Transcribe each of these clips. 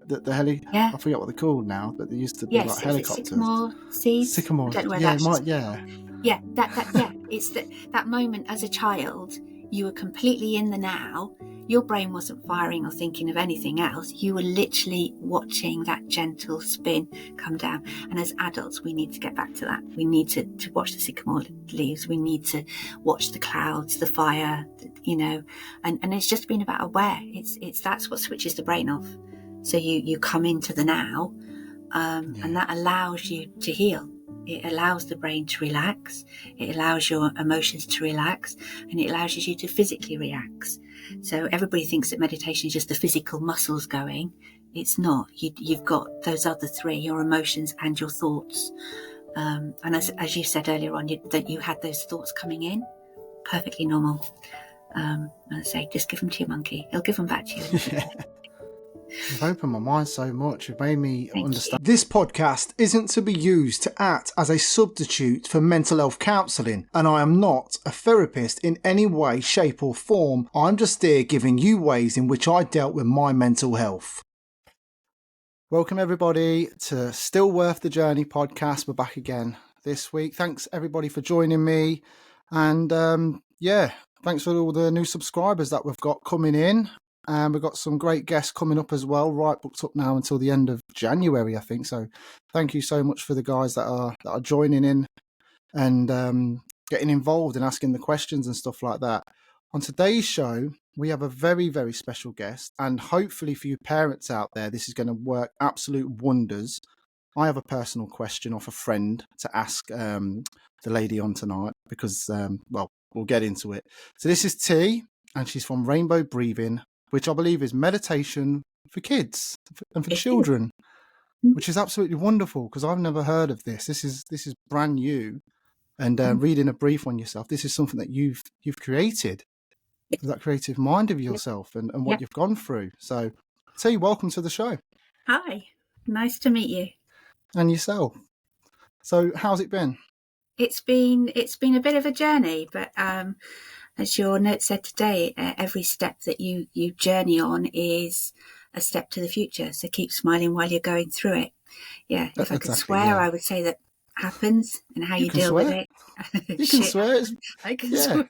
Yeah. I forget what they're called now, but they used to be Yes, like is it helicopters. sycamore seeds? Sycamore. I don't know where Yeah, that's just yeah. Yeah, yeah. It's that moment as a child, you were completely in the now. Your brain wasn't firing or thinking of anything else. You were literally watching that gentle spin come down. And as adults, we need to get back to that. We need to watch the sycamore leaves. We need to watch the clouds, the fire, and it's just been about aware. That's what switches the brain off. So you come into the now, and that allows you to heal. It allows the brain to relax, it allows your emotions to relax, and it allows you to physically relax. So everybody thinks that meditation is just the physical muscles going. It's not. You've got those other three, your emotions and your thoughts. And as you said earlier on, that you had those thoughts coming in, perfectly normal. And I say, just give them to your monkey. He'll give them back to you. Yeah. You've opened my mind so much. You've made me understand. This podcast isn't to be used to act as a substitute for mental health counselling, and I am not a therapist in any way, shape or form. I'm just here giving you ways in which I dealt with my mental health. Welcome everybody to Still Worth the Journey podcast. We're back again this week. Thanks everybody for joining me. And thanks for all the new subscribers that we've got coming in. And we've got some great guests coming up as well, right booked up now until the end of January, I think. So thank you so much for the guys that are joining in and getting involved and asking the questions and stuff like that. On today's show, we have a very, very special guest. And hopefully for you parents out there, this is going to work absolute wonders. I have a personal question off a friend to ask the lady on tonight because, we'll get into it. So this is Tee, and she's from Rainbow Breathing, which I believe is meditation for kids and for children, which is absolutely wonderful because I've never heard of this. This is brand new, and reading a brief on yourself, this is something that you've created with that creative mind of yourself and what you've gone through. So, Tee, welcome to the show. Hi, nice to meet you. And yourself. So, how's it been? It's been a bit of a journey, but as your note said today, every step that you journey on is a step to the future. So keep smiling while you're going through it. Yeah, if I could swear, I would say that happens and how you deal with it. You can swear. I can swear.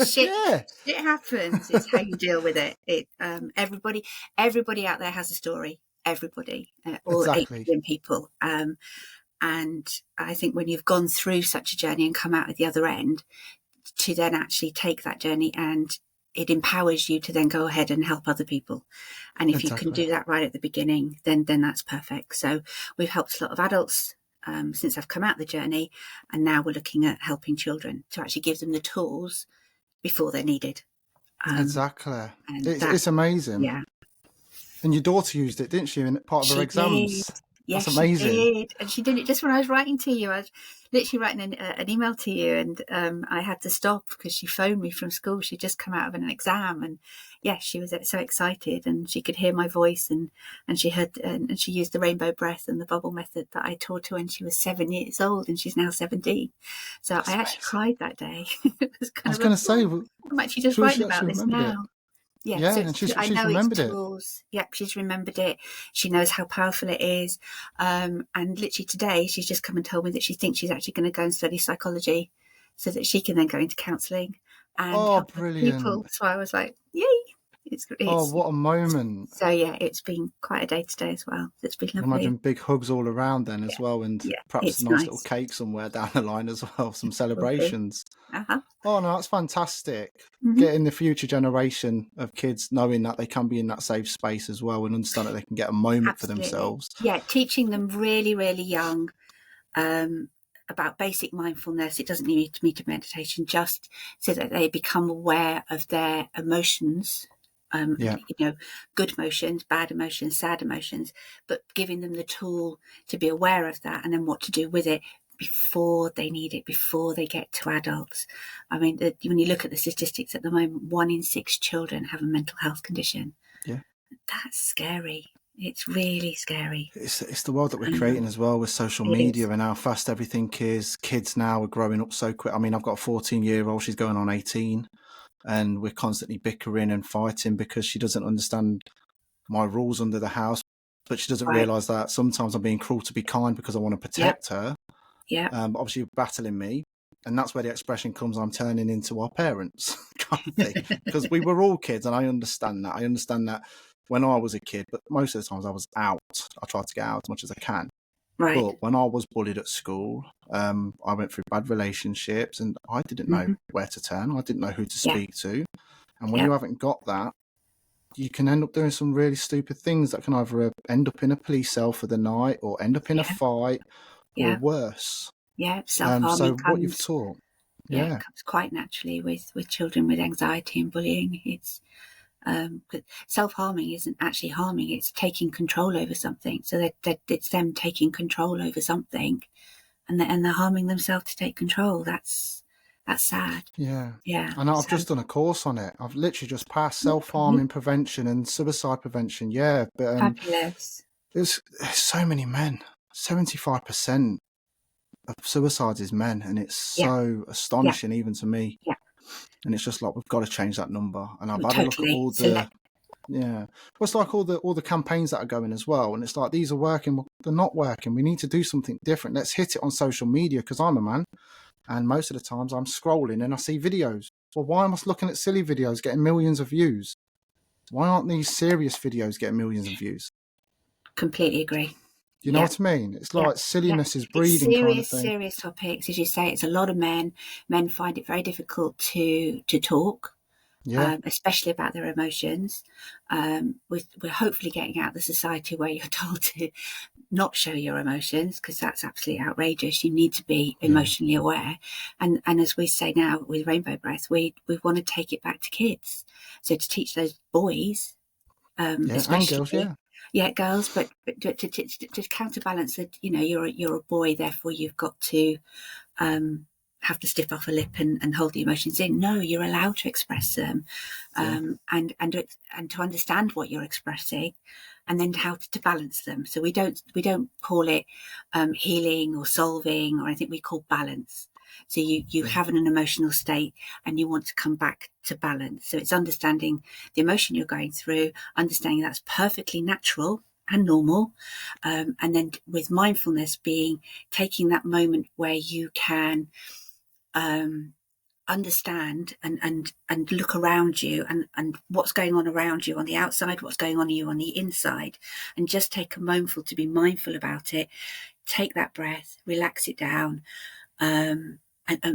Shit happens. It's how you deal with it. Everybody out there has a story. Everybody, all 8 billion people. And I think when you've gone through such a journey and come out at the other end, to then actually take that journey, and it empowers you to then go ahead and help other people. And if you can do that right at the beginning, then that's perfect. So we've helped a lot of adults since I've come out the journey, and now we're looking at helping children to actually give them the tools before they're needed. It's amazing. Yeah. And your daughter used it, didn't she, in part of her exams? Yes, that's amazing. She did. And she did it just when I was writing to you. I was literally writing an email to you, and I had to stop because she phoned me from school. She'd just come out of an exam, and she was so excited, and she could hear my voice, and she heard, and she used the rainbow breath and the bubble method that I taught her when she was 7 years old, and she's now 17. So that's I actually cried that day. It was kind I was going to say, I'm actually just writing about this now. And she's remembered it. Yep, she's remembered it. She knows how powerful it is. And literally today, she's just come and told me that she thinks she's actually going to go and study psychology so that she can then go into counselling and help people. So I was like, yay! It's what a moment. So it's been quite a day today as well. It's been lovely. Imagine big hugs all around then as well, and perhaps a nice little cake somewhere down the line as well, some celebrations. Oh no, that's fantastic. Getting the future generation of kids knowing that they can be in that safe space as well and understand that they can get a moment for themselves. Yeah, teaching them really, really young about basic mindfulness. It doesn't need to be meditation, just so that they become aware of their emotions. Good emotions, bad emotions, sad emotions, but giving them the tool to be aware of that and then what to do with it before they need it, before they get to adults. I mean, when you look at the statistics at the moment, 1 in 6 children have a mental health condition. Yeah. That's scary. It's really scary. It's the world that we're creating as well with social media and how fast everything is. Kids now are growing up so quick. I mean, I've got a 14-year-old, she's going on 18. And we're constantly bickering and fighting because she doesn't understand my rules under the house. but she doesn't Right. realise that sometimes I'm being cruel to be kind because I want to protect her. Yeah. But obviously, you're battling me. And that's where the expression comes, I'm turning into our parents kind of thing. Because we were all kids, and I understand that. I understand that when I was a kid, but most of the times I was out. I tried to get out as much as I can. Right. But when I was bullied at school, I went through bad relationships and I didn't know where to turn. I didn't know who to speak to. And when you haven't got that, you can end up doing some really stupid things that can either end up in a police cell for the night or end up in a fight or worse. Yeah. Self-harming So what you've comes. taught. Yeah, it comes quite naturally with children with anxiety and bullying. It's self-harming isn't actually harming; it's taking control over something. So that it's them taking control over something, and they're harming themselves to take control. That's sad. Yeah. Yeah. And I've So, just done a course on it. I've literally just passed self-harming prevention and suicide prevention. Yeah. But fabulous. there's so many men. 75% of suicides is men, and it's Yeah. so astonishing even to me. Yeah. And it's just like, we've got to change that number. And I've had a look at Totally. all the well, it's like all the campaigns that are going as well, and it's like, these are working, well, they're not working. We need to do something different. Let's hit it on social media, because I'm a man, and most of the times I'm scrolling and I see videos. Well, why am I looking at silly videos getting millions of views? Why aren't these serious videos getting millions of views? Completely agree. You know what I mean? It's like silliness is It's breeding kind of thing. serious topics, as you say. It's a lot of men. Men find it very difficult to talk. Especially about their emotions. We're hopefully getting out of the society where you're told to not show your emotions, because that's absolutely outrageous. You need to be emotionally aware. And as we say now with Rainbow Breath, we want to take it back to kids. So to teach those boys, especially, and girls, girls, but to counterbalance that, you're a boy, therefore you've got to have to stiff off a lip and hold the emotions in. No, you're allowed to express them, and to understand what you're expressing, and then how to balance them. So we don't call it healing or solving or anything. We call balance. So you have an emotional state and you want to come back to balance. So it's understanding the emotion you're going through, understanding that's perfectly natural and normal, and then with mindfulness being taking that moment where you can understand and look around you and what's going on around you on the outside, what's going on you on the inside, and just take a moment to be mindful about it. Take that breath, relax it down, and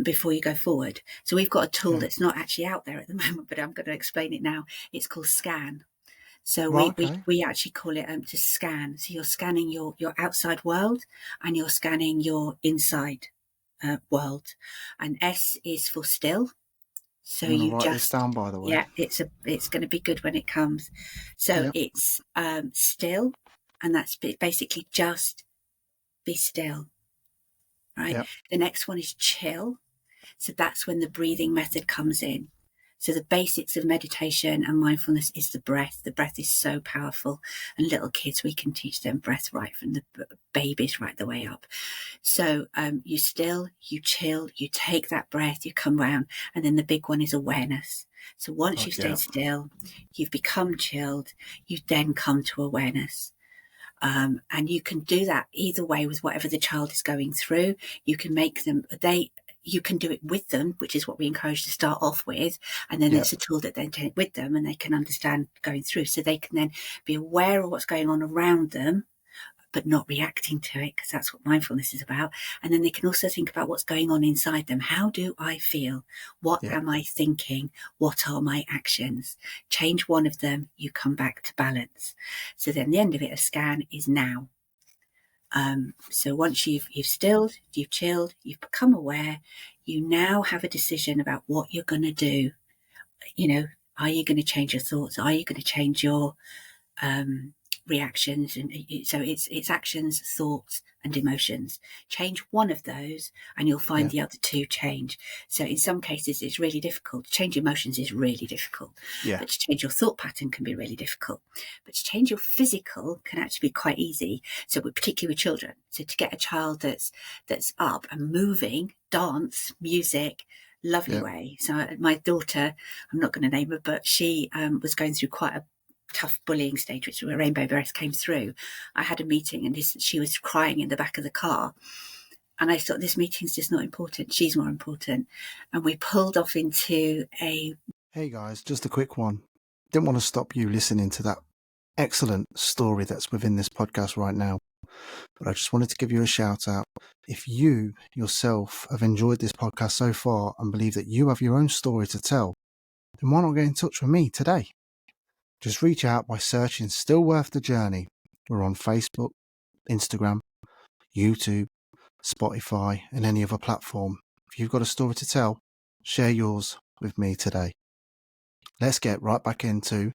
before you go forward. So we've got a tool that's not actually out there at the moment, but I'm going to explain it now. It's called Scan. So we actually call it to scan. So you're scanning your outside world and you're scanning your inside world. And S is for still. So I'm going you to write this just down, by the way. it's going to be good when it comes. So it's still, and that's basically just be still. Right. The next one is chill. So that's when the breathing method comes in. So the basics of meditation and mindfulness is the breath. The breath is so powerful. And little kids, we can teach them breath right from the babies right the way up. So you still, you chill, you take that breath, you come round. And then the big one is awareness. So once you've stayed still, you've become chilled, you then come to awareness. And you can do that either way with whatever the child is going through. You can make them, you can do it with them, which is what we encourage to start off with. And then it's a tool that then take with them and they can understand going through. So they can then be aware of what's going on around them, but not reacting to it, because that's what mindfulness is about. And then they can also think about what's going on inside them. How do I feel? What am I thinking? What are my actions? Change one of them, you come back to balance. So then the end of it, a scan is now. So once you've stilled, you've chilled, you've become aware, you now have a decision about what you're going to do. Are you going to change your thoughts? Are you going to change your reactions? And so it's actions, thoughts, and emotions. Change one of those and you'll find the other two change. So in some cases it's really difficult. To change emotions is really difficult. But to change your thought pattern can be really difficult. But to change your physical can actually be quite easy. So particularly with children. So to get a child that's up and moving, dance, music, lovely way. So my daughter, I'm not going to name her, but she was going through quite tough bullying stage, which where Rainbow Breath came through, I had a meeting and she was crying in the back of the car. And I thought, this meeting's just not important. She's more important. And we pulled off into a... Hey guys, just a quick one. Didn't want to stop you listening to that excellent story that's within this podcast right now, but I just wanted to give you a shout out. If you yourself have enjoyed this podcast so far and believe that you have your own story to tell, then why not get in touch with me today? Just reach out by searching Still Worth the Journey. We're on Facebook, Instagram, YouTube, Spotify, and any other platform. If you've got a story to tell, share yours with me today. Let's get right back into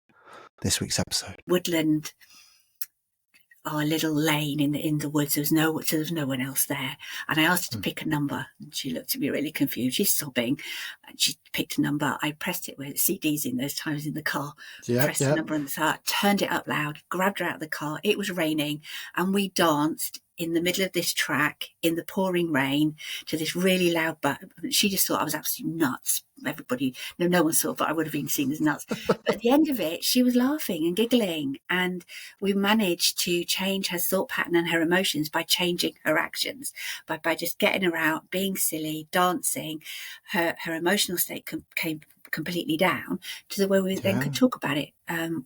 this week's episode. woodland, our little lane in the woods. There was no one else there. And I asked her to pick a number, and she looked at me really confused. She's sobbing, and she picked a number. I pressed it with CDs in those times in the car. Pressed the number on the side, turned it up loud, grabbed her out of the car. It was raining, and we danced in the middle of this track in the pouring rain to this really loud, but she just thought I was absolutely nuts. Everybody, no one saw, but I would have been seen as nuts. But at the end of it, she was laughing and giggling, and we managed to change her thought pattern and her emotions by changing her actions, by just getting her out, being silly, dancing. Her emotional state came completely down to the way we then could talk about it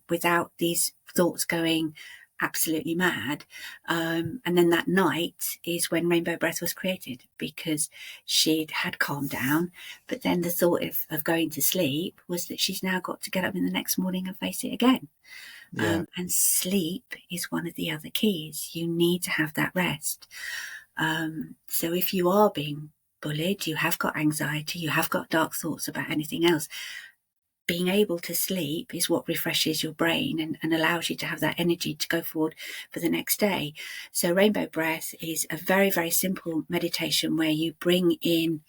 without these thoughts going absolutely mad. And then that night is when Rainbow Breath was created, because she'd had calmed down, but then the thought of going to sleep was that she's now got to get up in the next morning and face it again. And sleep is one of the other keys. You need to have that rest. So if you are being bullied, you have got anxiety, you have got dark thoughts about anything else, being able to sleep is what refreshes your brain and allows you to have that energy to go forward for the next day. So Rainbow Breath is a very, very simple meditation where you bring in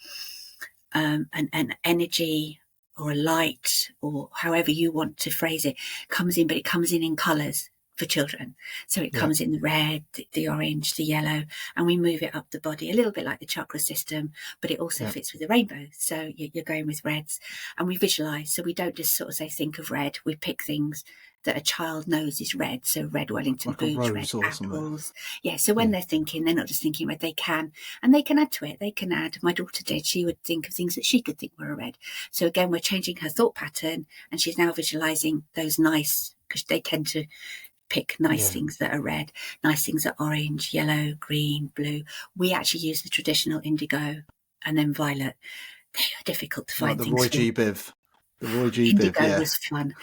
an energy or a light, or however you want to phrase it, comes in, but it comes in colours for children. So it comes in the red, the orange, the yellow, and we move it up the body, a little bit like the chakra system, but it also fits with the rainbow. So you're going with reds, and we visualize. So we don't just sort of say, think of red. We pick things that a child knows is red. So red Wellington like boots, red apples. Something. Yeah. So when they're thinking, they're not just thinking red, they can add to it. They can add. My daughter did. She would think of things that she could think were red. So again, we're changing her thought pattern, and she's now visualizing those nice, because they tend to pick nice things that are red, nice things that are orange, yellow, green, blue. We actually use the traditional indigo and then violet. They are difficult to find. Like the Roy G. Biv. The Roy G. Indigo Biv, was fun.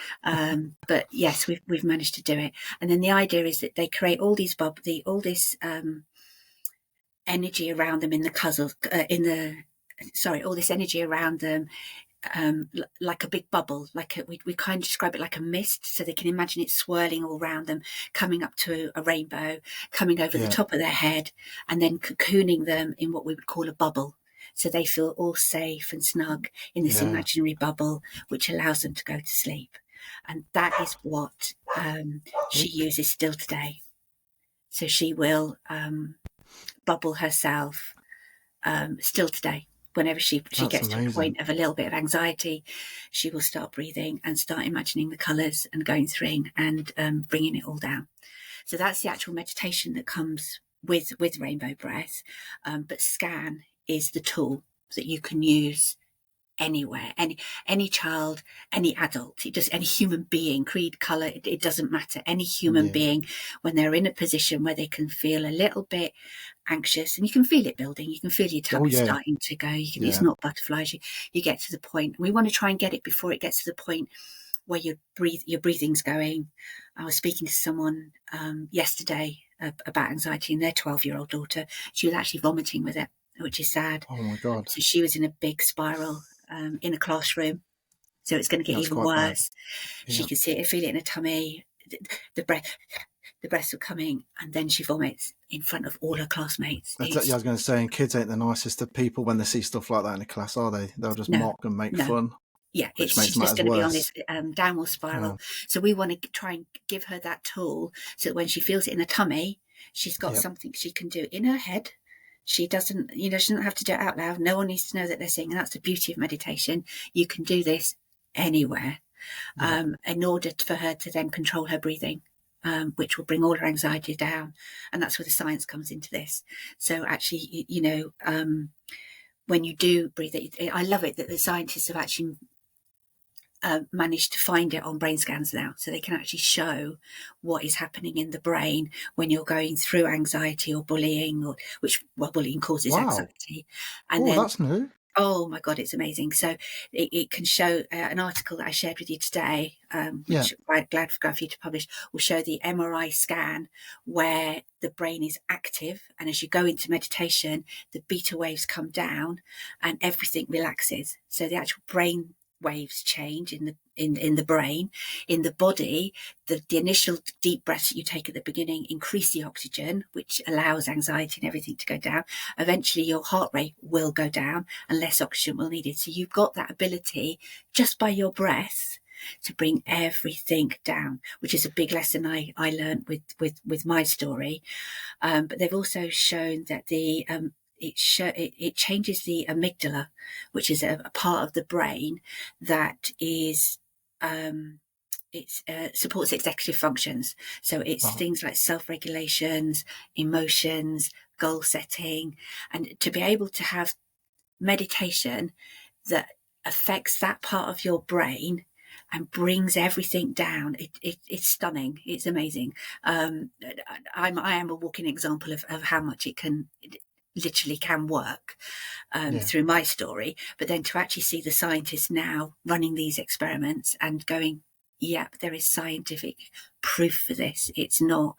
But yes, we've managed to do it. And then the idea is that they create all these all this energy around them in the puzzle, all this energy around them, like a big bubble, we kind of describe it like a mist, so they can imagine it swirling all around them, coming up to a rainbow, coming over the top of their head, and then cocooning them in what we would call a bubble. So they feel all safe and snug in this imaginary bubble, which allows them to go to sleep. And that is what she uses still today. So she will bubble herself still today. Whenever she gets to a point of a little bit of anxiety, she will start breathing and start imagining the colours and going through and bringing it all down. So that's the actual meditation that comes with Rainbow Breath. But Scan is the tool that you can use anywhere, any child, any adult, any human being, creed, colour, it doesn't matter. Any human being, when they're in a position where they can feel a little bit anxious, and you can feel it building, you can feel your tummy starting to go, it's not butterflies, you get to the point. We want to try and get it before it gets to the point where your breathing's going. I was speaking to someone yesterday about anxiety, and their 12-year-old daughter, she was actually vomiting with it, which is sad. Oh my God. So she was in a big spiral in a classroom, so it's going to get even worse. She can see it, feel it in her tummy, the breaths are coming, and then she vomits in front of all her classmates. I was going to say, and kids ain't the nicest of people when they see stuff like that in a class, are they? They'll just mock and make fun. Yeah, she's just going to be on this downward spiral. So we want to try and give her that tool, so that when she feels it in her tummy, she's got something she can do in her head. She doesn't, she doesn't have to do it out loud. No one needs to know that they're saying. And that's the beauty of meditation. You can do this anywhere. in order for her to then control her breathing. Which will bring all her anxiety down. And that's where the science comes into this. So actually, when you do breathe, I love it that the scientists have actually managed to find it on brain scans now. So they can actually show what is happening in the brain when you're going through anxiety or bullying, bullying causes anxiety. And then that's new. Oh my God, it's amazing. So it can show an article that I shared with you today, which I'm glad for you to publish, will show the MRI scan where the brain is active. And as you go into meditation, the beta waves come down and everything relaxes. So the actual brain waves change in the brain. In the body, the initial deep breaths that you take at the beginning increase the oxygen, which allows anxiety and everything to go down. Eventually your heart rate will go down and less oxygen will be needed. So you've got that ability just by your breath to bring everything down, which is a big lesson I learned with my story. But they've also shown that it changes the amygdala, which is a part of the brain that is supports executive functions. So it's things like self-regulations, emotions, goal setting, and to be able to have meditation that affects that part of your brain and brings everything down. It's stunning. It's amazing. I am a walking example of how much it literally can work through my story. But then to actually see the scientists now running these experiments and going, there is scientific proof for this. It's not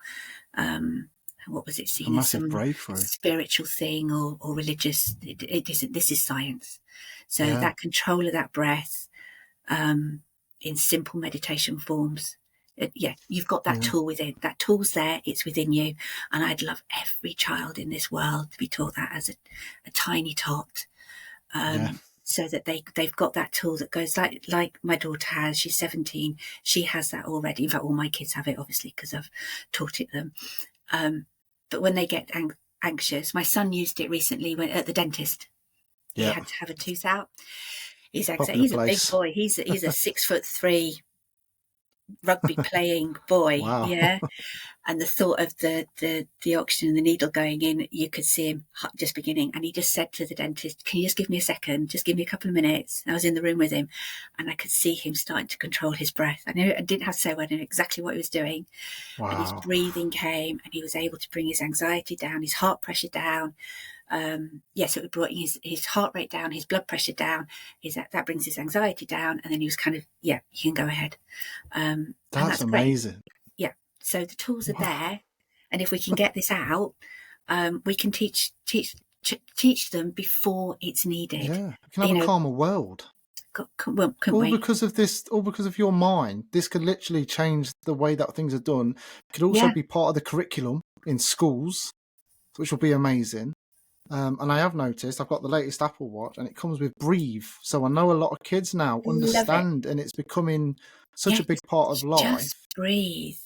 what was it seen as some breakthrough, spiritual thing or religious. It isn't. This is science. So that control of that breath in simple meditation forms. You've got that tool within. That tool's there. It's within you. And I'd love every child in this world to be taught that as a tiny tot. So that they've got that tool that goes like my daughter has. She's 17. She has that already. In fact, all my kids have it, obviously, because I've taught it them. But when they get anxious, my son used it recently at the dentist. He had to have a tooth out. He's a big boy. He's a 6'3" rugby playing boy. Wow. Yeah. And the thought of the oxygen and the needle going in, you could see him just beginning. And he just said to the dentist, "Can you just give me a second? Just give me a couple of minutes." And I was in the room with him and I could see him starting to control his breath. I didn't have to say I knew exactly what he was doing. Wow. And his breathing came and he was able to bring his anxiety down, his heart pressure down. So it brought his heart rate down, his blood pressure down. That brings his anxiety down. And then he was kind of, you can go ahead. That's amazing. Great. Yeah. So the tools are there. And if we can get this out, we can teach them before it's needed. Yeah. We can have a calmer world. Because of this, all because of your mind. This could literally change the way that things are done. It could also be part of the curriculum in schools, which will be amazing. And I have noticed I've got the latest Apple Watch and it comes with Breathe. So I know a lot of kids now understand and it's becoming such a big part of life. Just breathe.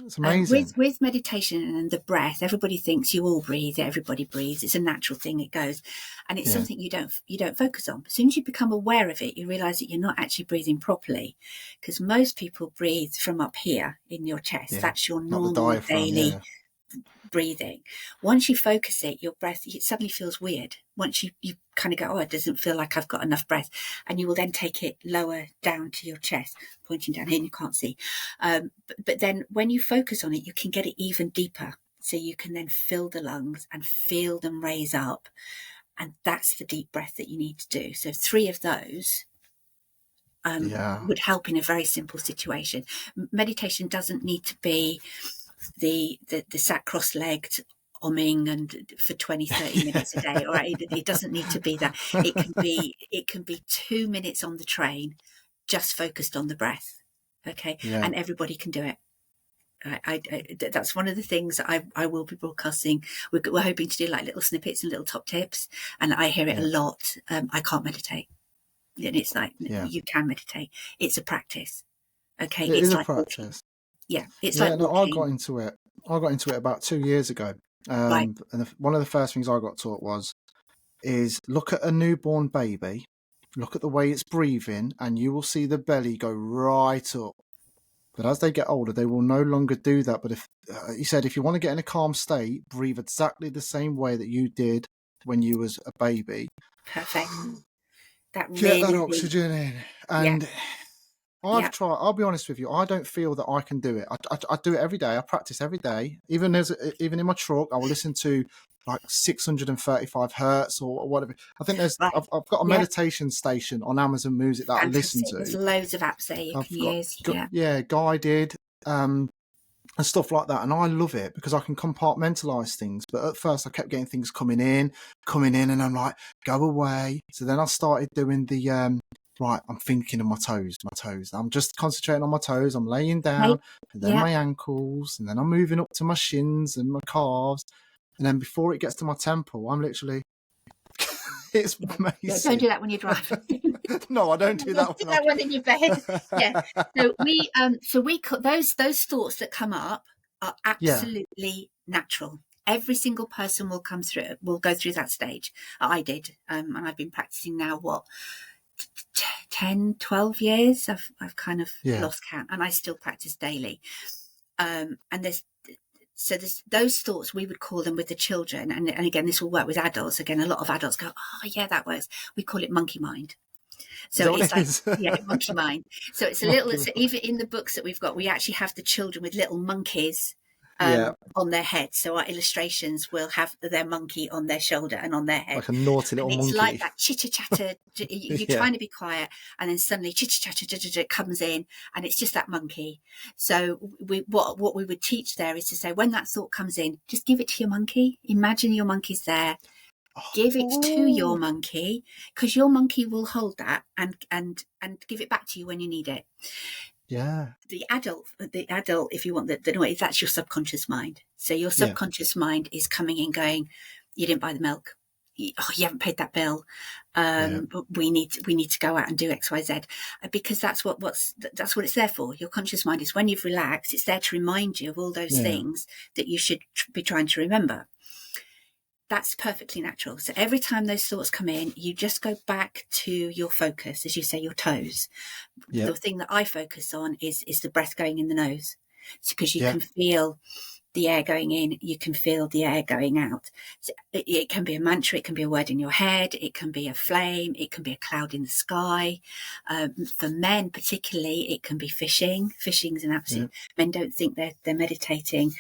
It's amazing. With meditation and the breath, everybody thinks you all breathe, everybody breathes. It's a natural thing, it goes. And it's something you don't focus on. As soon as you become aware of it, you realise that you're not actually breathing properly. Because most people breathe from up here in your chest. Yeah. That's your normal daily breathing. Once you focus it, your breath, it suddenly feels weird. Once you kind of go, it doesn't feel like I've got enough breath. And you will then take it lower down to your chest, pointing down here and you can't see. But then when you focus on it, you can get it even deeper. So you can then fill the lungs and feel them raise up. And that's the deep breath that you need to do. So 3 of those would help in a very simple situation. Meditation doesn't need to be the sat cross-legged umming and for 20-30 minutes a day. All right, it doesn't need to be that. It can be 2 minutes on the train just focused on the breath. Okay, and everybody can do it. That's one of the things that I will be broadcasting. We're hoping to do like little snippets and little top tips, and I hear it a lot. I can't meditate, and it's like you can meditate. It's a practice. Okay, it's like a practice. Walking. Yeah, it's like walking. I got into it about 2 years ago. And one of the first things I got taught is look at a newborn baby look at the way it's breathing, and you will see the belly go right up. But as they get older, they will no longer do that. But if he said, if you want to get in a calm state, breathe exactly the same way that you did when you was a baby. Perfect. That Get that really, really, oxygen in. yeah, And I've tried. I'll be honest with you. I don't feel that I can do it. I do it every day. I practice every day. Even in my truck, I will listen to like 635 hertz or whatever. I think right, I've got a yeah, meditation station on Amazon Music that I listen fantastic. There's to. loads of apps there you can I've got use. Yeah, guided and stuff like that, and I love it because I can compartmentalize things. But at first, I kept getting things coming in, and I'm like, go away. So then I started doing the right. I'm thinking of my toes. I'm just concentrating on my toes. I'm laying right, down, and then yeah. my ankles, and then I'm moving up to my shins and my calves, and then before it gets to my temple, I'm literally. It's Yeah, don't amazing. do that when you're driving. No, I don't do that Do when that one in your bed. Yeah. So we those thoughts that come up are yeah, absolutely natural. Every single person will go through that stage. I did, and I've been practicing now 10, 12 years. I've kind of yeah, lost count, and I still practice daily. And there's those thoughts, we would call them with the children, and again, this will work with adults. Again, a lot of adults go, oh yeah, that works. We call it monkey mind. is So that what it's it like, is? yeah, monkey mind. So it's a little, Monkey so even in the books that we've got, we actually have the children with little monkeys yeah, on their head. So our illustrations will have their monkey on their shoulder and on their head. like a naughty And little it's like monkey. that chitter chatter. You're Yeah. trying to be quiet, and then suddenly chitter chatter comes in, and it's just that monkey. So what we would teach there is to say, when that thought comes in, just give it to your monkey. Imagine your monkey's there. Give it to your Oh, monkey, because your monkey will hold that and give it back to you when you need it. yeah, The adult, if you want the noise, that's your subconscious mind. So your yeah, subconscious mind is coming in, going, you didn't buy the milk. You haven't paid that bill. yeah, We need to go out and do X, Y, Z, because that's what it's there for. Your conscious mind is, when you've relaxed, it's there to remind you of all those yeah, things that you should be trying to remember. That's perfectly natural. So every time those thoughts come in, you just go back to your focus, as you say, your toes. yeah, The thing that I focus on is the breath going in the nose, because you yeah. can feel the air going in, you can feel the air going out. So it can be a mantra, it can be a word in your head, it can be a flame, it can be a cloud in the sky. For men particularly, it can be fishing. Fishing is an absolute, men don't think they're meditating.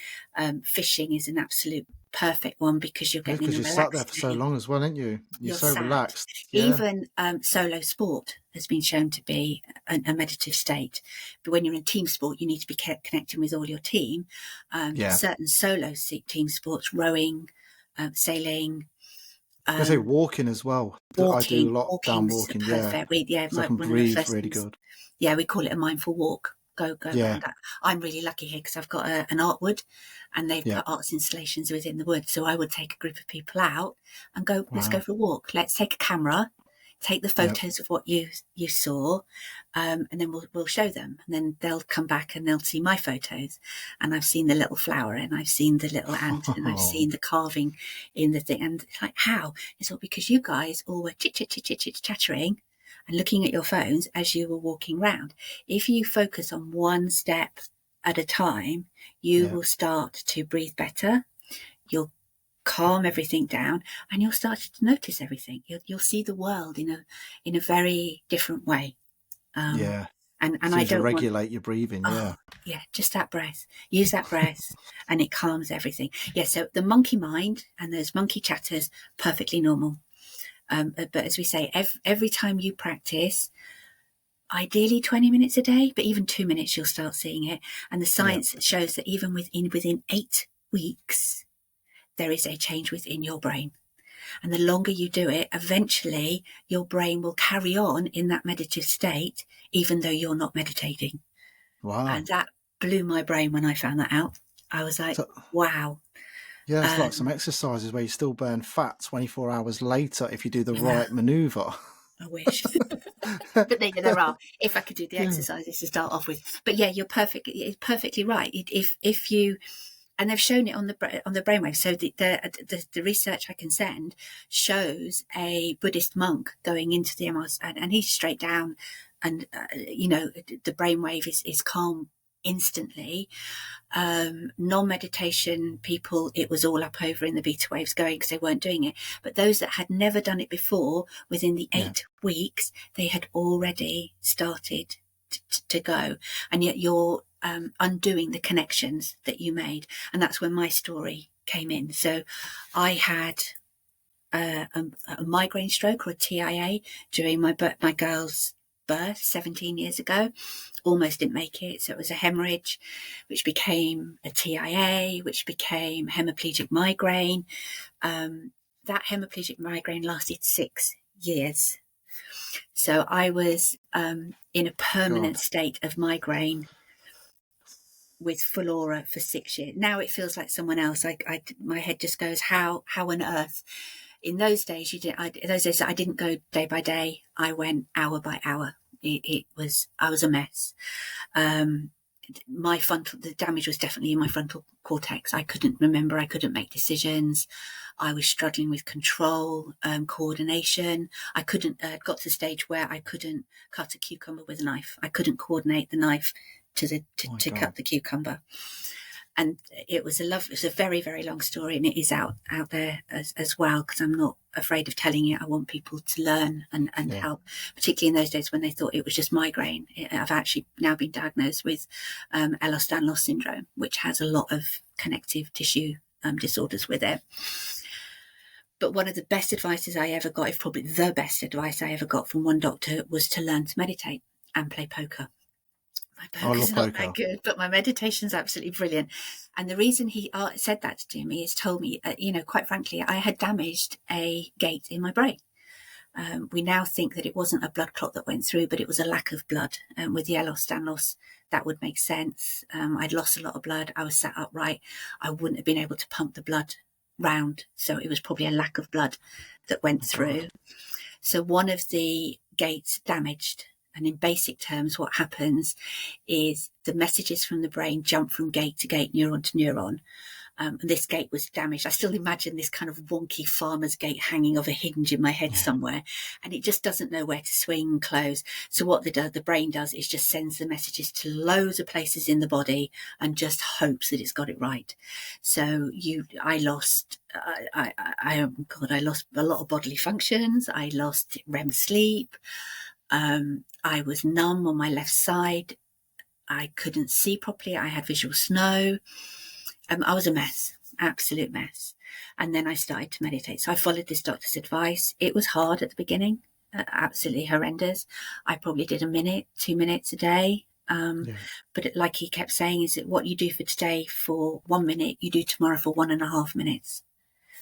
Fishing is an absolute perfect one, because you're Yeah, getting because in a you sat there relaxed for so state. long as well, ain't you? You're You're so sat. relaxed. Yeah, Even solo sport has been shown to be a meditative state. But when you're in team sport, you need to be connecting with all your team. yeah. Certain solo team sports, rowing, sailing, I say um, walking as well. I do a lot down walking's walking. Yeah, perfect. because I can One of the breathe first really things. good. Yeah, we call it a mindful walk. Go Yeah, around that. I'm really lucky here because I've got an art wood, and they've yeah. put arts installations within the wood. So I would take a group of people out and go, let's go Wow. for a walk. Let's take a camera, take the Yeah, photos of what you saw, and then we'll show them. And then they'll come back and they'll see my photos. And I've seen the little flower, and I've seen the little ant, and I've seen the carving in the thing. And it's like, how? It's all because you guys all were chattering and looking at your phones as you were walking around. If you focus on one step at a time, you yeah, will start to breathe better. You'll calm everything down, and you'll start to notice everything. You'll see the world in a very different way. Um, yeah. and I Seems to don't want, regulate your breathing. oh Yeah, yeah, just that breath. Use that breath, and it calms everything. Yeah. So the monkey mind and those monkey chatters, perfectly normal. But as we say, every time you practice, ideally 20 minutes a day, but even 2 minutes, you'll start seeing it. And the yeah. science shows that even within 8 weeks, there is a change within your brain. And the longer you do it, eventually your brain will carry on in that meditative state, even though you're not meditating. Wow. And that blew my brain when I found that out. I was like, So wow. yeah, it's like some Um, exercises where you still burn fat 24 hours later if you do the I know, right maneuver. I wish. But there are. If I could do the Yeah, exercises to start off with. But yeah, you're perfectly right. If you and they've shown it on the brainwave. So the research I can send shows a Buddhist monk going into the MRI, and he's straight down, and the brainwave is calm instantly. Non-meditation people, it was all up over in the beta waves going because they weren't doing it. But those that had never done it before, within the 8 weeks, they had already started to go. And yet you're undoing the connections that you made. And that's when my story came in. So I had a migraine stroke, or a TIA, during my girl's birth 17 years ago. Almost didn't make it. So it was a hemorrhage, which became a TIA, which became hemiplegic migraine. That hemiplegic migraine lasted 6 years. So I was in a permanent state of migraine with full aura for 6 years. Now it feels like someone else. My head just goes, how on earth? In those days, I didn't go day by day. I went hour by hour. I was a mess. The damage was definitely in my frontal cortex. I couldn't remember. I couldn't make decisions. I was struggling with control, coordination. I couldn't, got to the stage where I couldn't cut a cucumber with a knife. I couldn't coordinate the knife to cut the cucumber. And it was a very, very long story, and it is out there as well, because I'm not afraid of telling it. I want people to learn and help, particularly in those days when they thought it was just migraine. I've actually now been diagnosed with Ehlers-Danlos syndrome, which has a lot of connective tissue disorders with it. But one of the best advices I ever got, if probably the best advice I ever got from one doctor, was to learn to meditate and play poker. My poker's not that good, but my meditation's absolutely brilliant. And the reason he said that to me is told me, quite frankly, I had damaged a gate in my brain. We now think that it wasn't a blood clot that went through, but it was a lack of blood. With the Ehlers-Danlos, that would make sense. I'd lost a lot of blood. I was sat upright. I wouldn't have been able to pump the blood round. So it was probably a lack of blood that went through. So one of the gates damaged. And in basic terms, what happens is the messages from the brain jump from gate to gate, neuron to neuron. And this gate was damaged. I still imagine this kind of wonky farmer's gate hanging off a hinge in my head somewhere, and it just doesn't know where to swing and close. So what the brain does is just sends the messages to loads of places in the body and just hopes that it's got it right. So I lost a lot of bodily functions. I lost REM sleep. I was numb on my left side. I couldn't see properly. I had visual snow. I was a mess, absolute mess. And then I started to meditate. So I followed this doctor's advice. It was hard at the beginning, absolutely horrendous. I probably did 1 minute, 2 minutes a day. But like he kept saying, is that what you do for today for 1 minute, you do tomorrow for 1.5 minutes.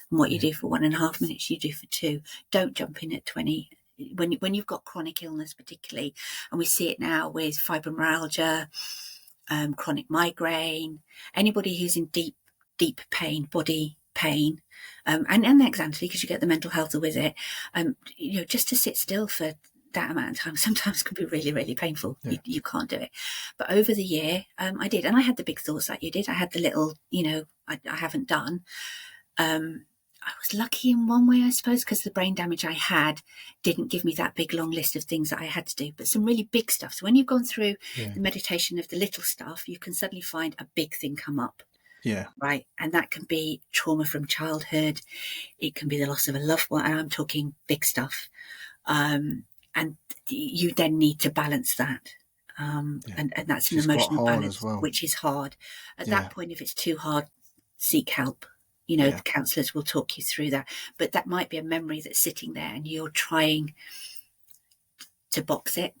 And what you do for 1.5 minutes, you do for 2. Don't jump in at 20. When you've got chronic illness, particularly, and we see it now with fibromyalgia, chronic migraine, anybody who's in deep pain, body pain, and anxiety, because you get the mental health with it, just to sit still for that amount of time sometimes can be really, really painful. You can't do it. But over the year, I did, and I had the big thoughts like you did. I had the little, I haven't done. I was lucky in one way, I suppose, because the brain damage I had didn't give me that big long list of things that I had to do, but some really big stuff. So when you've gone through the meditation of the little stuff, you can suddenly find a big thing come up. Yeah. Right. And that can be trauma from childhood. It can be the loss of a loved one. And I'm talking big stuff. And you then need to balance that. And that's an emotional balance, which is hard. At that point, if it's too hard, seek help. The counsellors will talk you through that. But that might be a memory that's sitting there and you're trying to box it,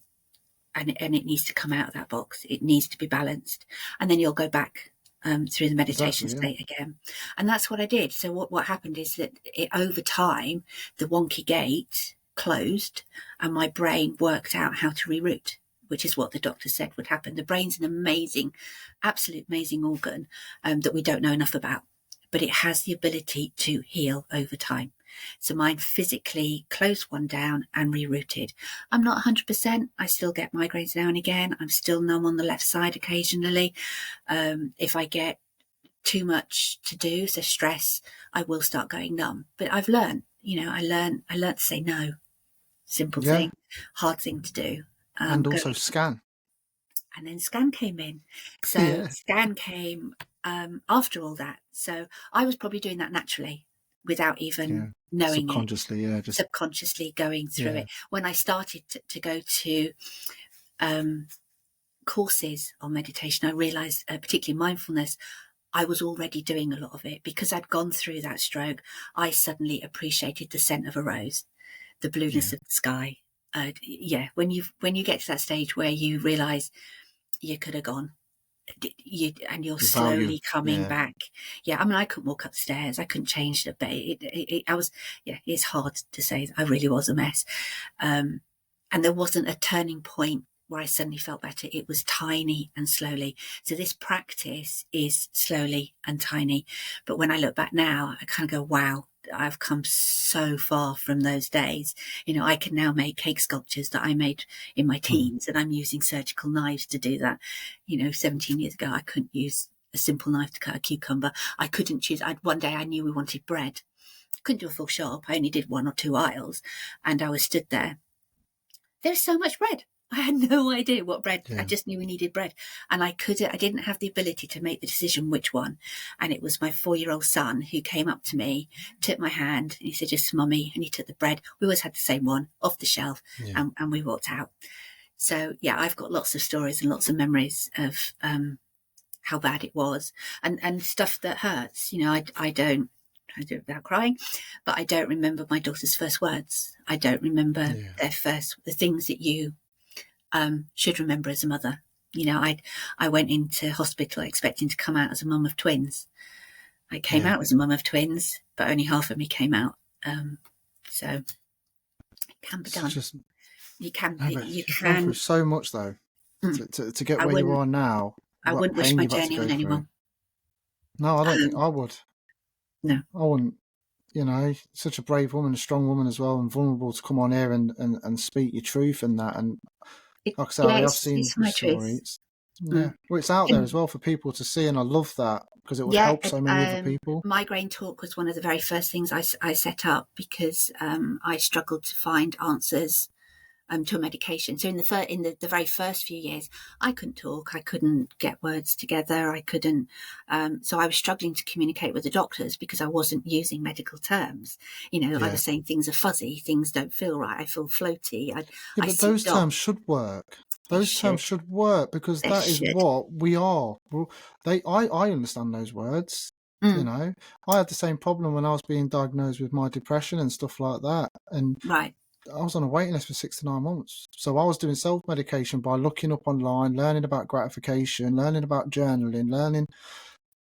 and it needs to come out of that box. It needs to be balanced. And then you'll go back through the meditation state again. And that's what I did. So what happened is that over time, the wonky gate closed and my brain worked out how to reroute, which is what the doctor said would happen. The brain's an amazing, absolute amazing organ that we don't know enough about. But it has the ability to heal over time. So mine physically closed one down and rerouted. I'm not 100%. I still get migraines now and again. I'm still numb on the left side occasionally. If I get too much to do, so stress, I will start going numb. But I've learned, I learned to say no. Simple thing, hard thing to do. And also scan. And then scan came in. So Yeah. scan came after all that. So I was probably doing that naturally without even knowing subconsciously, it. Subconsciously going through it. When I started to go to courses on meditation, I realized, particularly mindfulness, I was already doing a lot of it because I'd gone through that stroke. I suddenly appreciated the scent of a rose, the blueness of the sky. When you get to that stage where you realize you could have gone, and you're slowly coming back. I mean, I couldn't walk up the stairs. I couldn't change the bed. It's hard to say. I really was a mess. And there wasn't a turning point where I suddenly felt better. It was tiny and slowly. So this practice is slowly and tiny. But when I look back now, I kind of go, wow, I've come so far from those days. I can now make cake sculptures that I made in my teens, and I'm using surgical knives to do that. 17 years ago, I couldn't use a simple knife to cut a cucumber. I couldn't choose. One day I knew we wanted bread. Couldn't do a full shop. I only did 1 or 2 aisles, and I was stood there. There's so much bread. I had no idea what bread. I just knew we needed bread, and I didn't have the ability to make the decision which one. And it was my 4-year-old son who came up to me, took my hand, and he said, "Just Mummy," and he took the bread. We always had the same one off the shelf, and we walked out. So I've got lots of stories and lots of memories of how bad it was, and stuff that hurts. I do it without crying, but I don't remember my daughter's first words. I don't remember the things that you should remember as a mother. I went into hospital expecting to come out as a mum of twins. I came out as a mum of twins, but only half of me came out. So it can be done. You can through so much though to get where you are now. I wouldn't wish my journey on anyone. No, I don't think I would. No, I wouldn't. Such a brave woman, a strong woman as well, and vulnerable to come on here and speak your truth and that. And like I said, I have seen the stories. Well, it's out there as well for people to see, and I love that because it would help so many other people. Migraine Talk was one of the very first things I set up because I struggled to find answers to a medication. So in the very first few years, I couldn't talk, I couldn't get words together, I couldn't. So I was struggling to communicate with the doctors because I wasn't using medical terms. I was saying things are fuzzy, things don't feel right, I feel floaty. But those terms should work. Those terms should work because that is what we are. I understand those words. I had the same problem when I was being diagnosed with my depression and stuff like that. And I was on a waiting list for 6 to 9 months. So I was doing self-medication by looking up online, learning about gratification, learning about journaling, learning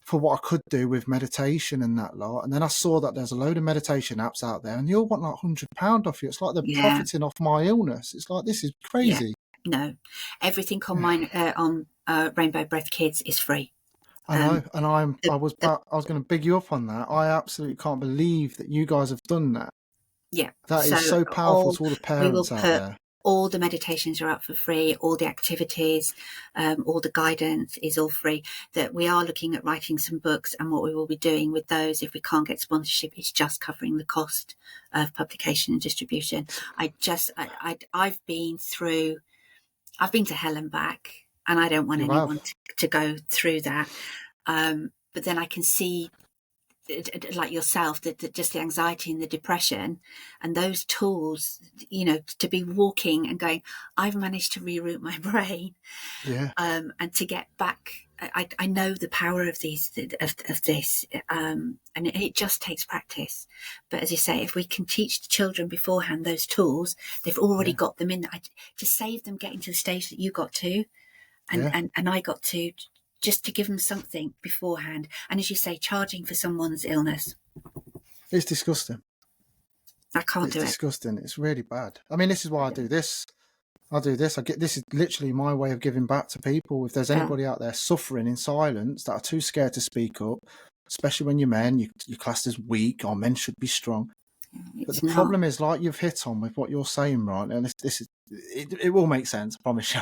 for what I could do with meditation and that lot. And then I saw that there's a load of meditation apps out there and they all want like £100 off you. It's like they're profiting off my illness. It's like, this is crazy. No, everything on mine on Rainbow Breath Kids is free. I know, and I was going to big you up on that. I absolutely can't believe that you guys have done that. Yeah, that is so powerful to all the parents out there. All the meditations are up for free, all the activities, all the guidance is all free. That we are looking at writing some books, and what we will be doing with those, if we can't get sponsorship, is just covering the cost of publication and distribution. I've been to hell and back, and I don't want anyone to go through that. But then I can see, like yourself, that just the anxiety and the depression and those tools, to be walking and going, I've managed to reroute my brain, and to get back. I know the power of this, and it just takes practice. But as you say, if we can teach the children beforehand those tools, they've already got them in there, to save them getting to the stage that you got to, and I got to. Just to give them something beforehand. And as you say, charging for someone's illness. It's disgusting. I can't do it. It's disgusting. It's really bad. I mean, this is why I do this. This is literally my way of giving back to people. If there's anybody out there suffering in silence that are too scared to speak up, especially when you're men, you're classed as weak, or men should be strong. But the problem is, like you've hit on with what you're saying, right? And it will make sense, I promise you.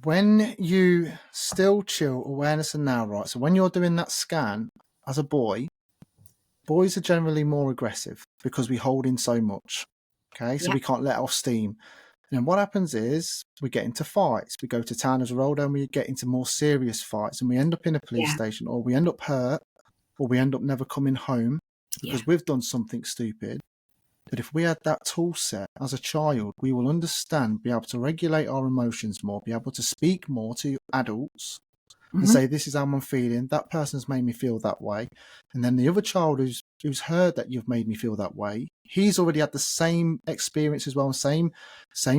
when you still, chill, awareness and now, right? So when you're doing that scan as a boy, boys are generally more aggressive because we hold in so much. Okay, so Yeah. we can't let off steam. And then what happens is we get into fights. We go to town as we're older and we get into more serious fights, and we end up in a police Yeah. station, or we end up hurt, or we end up never coming home Yeah. because we've done something stupid. But if we had that tool set as a child, we will understand, be able to regulate our emotions more, be able to speak more to adults and say, this is how I'm feeling. That person's made me feel that way. And then the other child who's heard that you've made me feel that way, he's already had the same experience as well, same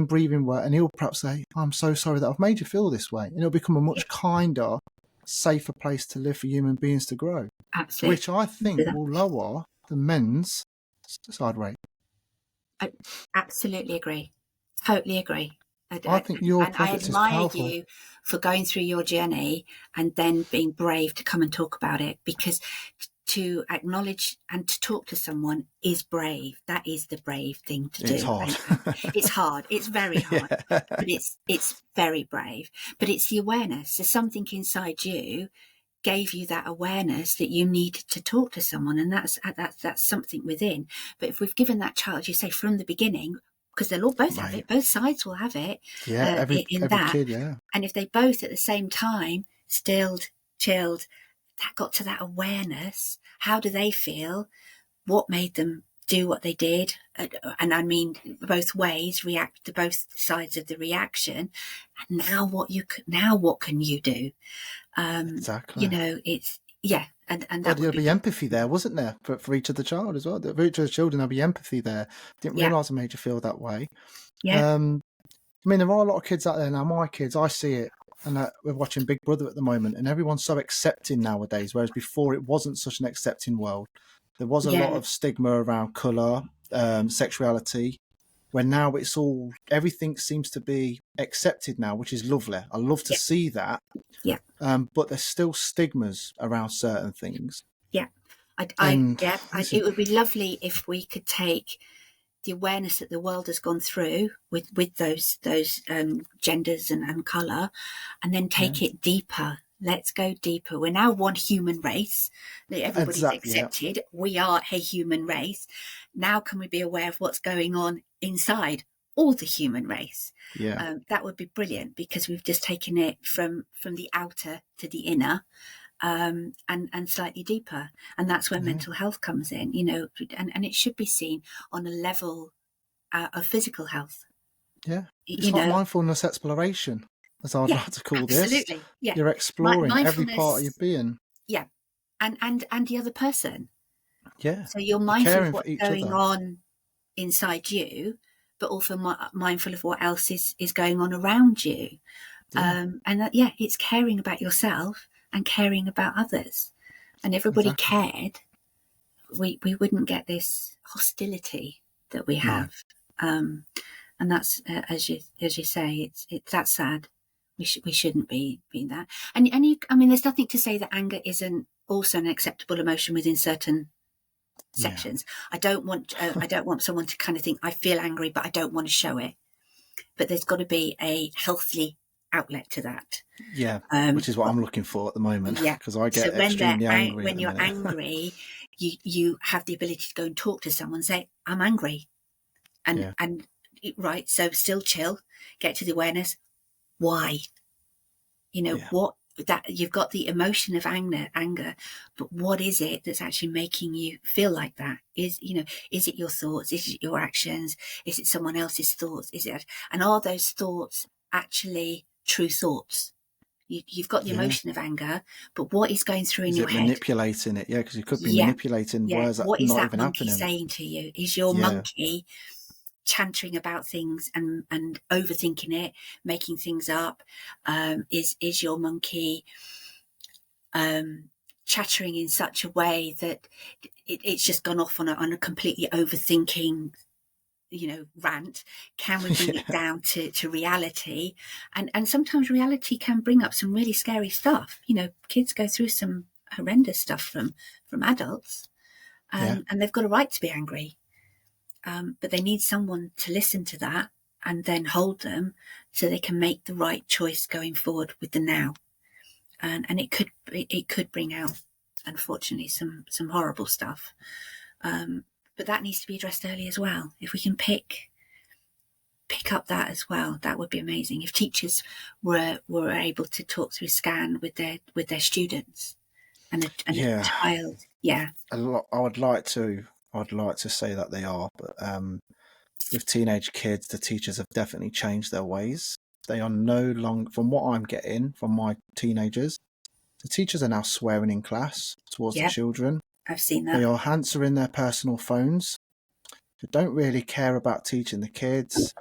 breathing work. And he'll perhaps say, I'm so sorry that I've made you feel this way. And it'll become a much kinder, safer place to live for human beings to grow, Absolutely. which I think will lower the men's suicide rate. I absolutely agree. Totally agree. I think your and I project is admire powerful. you for going through your journey and then being brave to come and talk about it, because to acknowledge and to talk to someone is brave. That is the brave thing to do. It's hard. It's hard. It's very hard, Yeah. but it's very brave. But it's the awareness. There's something inside you gave you that awareness that you needed to talk to someone, and that's something within. But if we've given that child, you say from the beginning, because they'll all both have it, both sides will have it. Yeah, every that kid, yeah. And if they both at the same time stilled, chilled, that got to that awareness, how do they feel, what made them do what they did, and I mean both ways, react to both sides of the reaction, and now what can you do? Exactly. You know, it's and that Well, would there'll be empathy there, wasn't there, for each of the child as well? For each of the children, there'll be empathy there. Didn't realise I made you feel that way. Yeah. I mean, there are a lot of kids out there now. My kids, I see it, and we're watching Big Brother at the moment, and everyone's so accepting nowadays, whereas before it wasn't such an accepting world. There was a lot of stigma around colour, sexuality, when now it's all, everything seems to be accepted now, which is lovely. I love to see that. Yeah. But there's still stigmas around certain things. Yeah. It would be lovely if we could take the awareness that the world has gone through with those genders and colour, and then take it deeper. Let's go deeper. We're now one human race. Everybody's accepted. Yeah. We are a human race. Now can we be aware of what's going on inside all the human race? Yeah. That would be brilliant, because we've just taken it from the outer to the inner. And slightly deeper, and that's where mental health comes in, you know, and it should be seen on a level of physical health. Yeah, it's like mindfulness exploration, as I'd like to call this. Absolutely, yeah. You're exploring every part of your being. Yeah, and the other person. Yeah. So you're mindful of what's going on inside you, but also mindful of what else is going on around you. Yeah. It's caring about yourself and caring about others. And everybody cared, we wouldn't get this hostility that we have. No. And that's as you say, it's that's sad. We shouldn't be that. And I mean, there's nothing to say that anger isn't also an acceptable emotion within certain sections. I don't want someone to kind of think, I feel angry, but I don't want to show it. But there's got to be a healthy outlet to that. Yeah, which is what I'm looking for at the moment. Yeah, because I get extremely angry. When you're angry, you have the ability to go and talk to someone, say, I'm angry, and right. So still chill, get to the awareness. Why? You know what? That you've got the emotion of anger, but what is it that's actually making you feel like that? Is it your thoughts? Is it your actions? Is it someone else's thoughts? And are those thoughts actually true thoughts? You've got the emotion of anger, but what is going through in your head? Manipulating it, because you could be manipulating words that what is not that even monkey happening. saying to you? Is your monkey chantering about things and overthinking it, making things up? Is your monkey chattering in such a way that it's just gone off on a completely overthinking rant? Can we bring it down to reality? And sometimes reality can bring up some really scary stuff. Kids go through some horrendous stuff from adults, and they've got a right to be angry, but they need someone to listen to that and then hold them so they can make the right choice going forward with the now. And it could bring out, unfortunately, some horrible stuff. But that needs to be addressed early as well. If we can pick up that as well, that would be amazing. If teachers were able to talk through SCAN with their students and a child, I would like to say that they are, but with teenage kids, the teachers have definitely changed their ways. They are no longer, from what I'm getting from my teenagers, the teachers are now swearing in class towards the children. I've seen that. They are answering their personal phones. They don't really care about teaching the kids.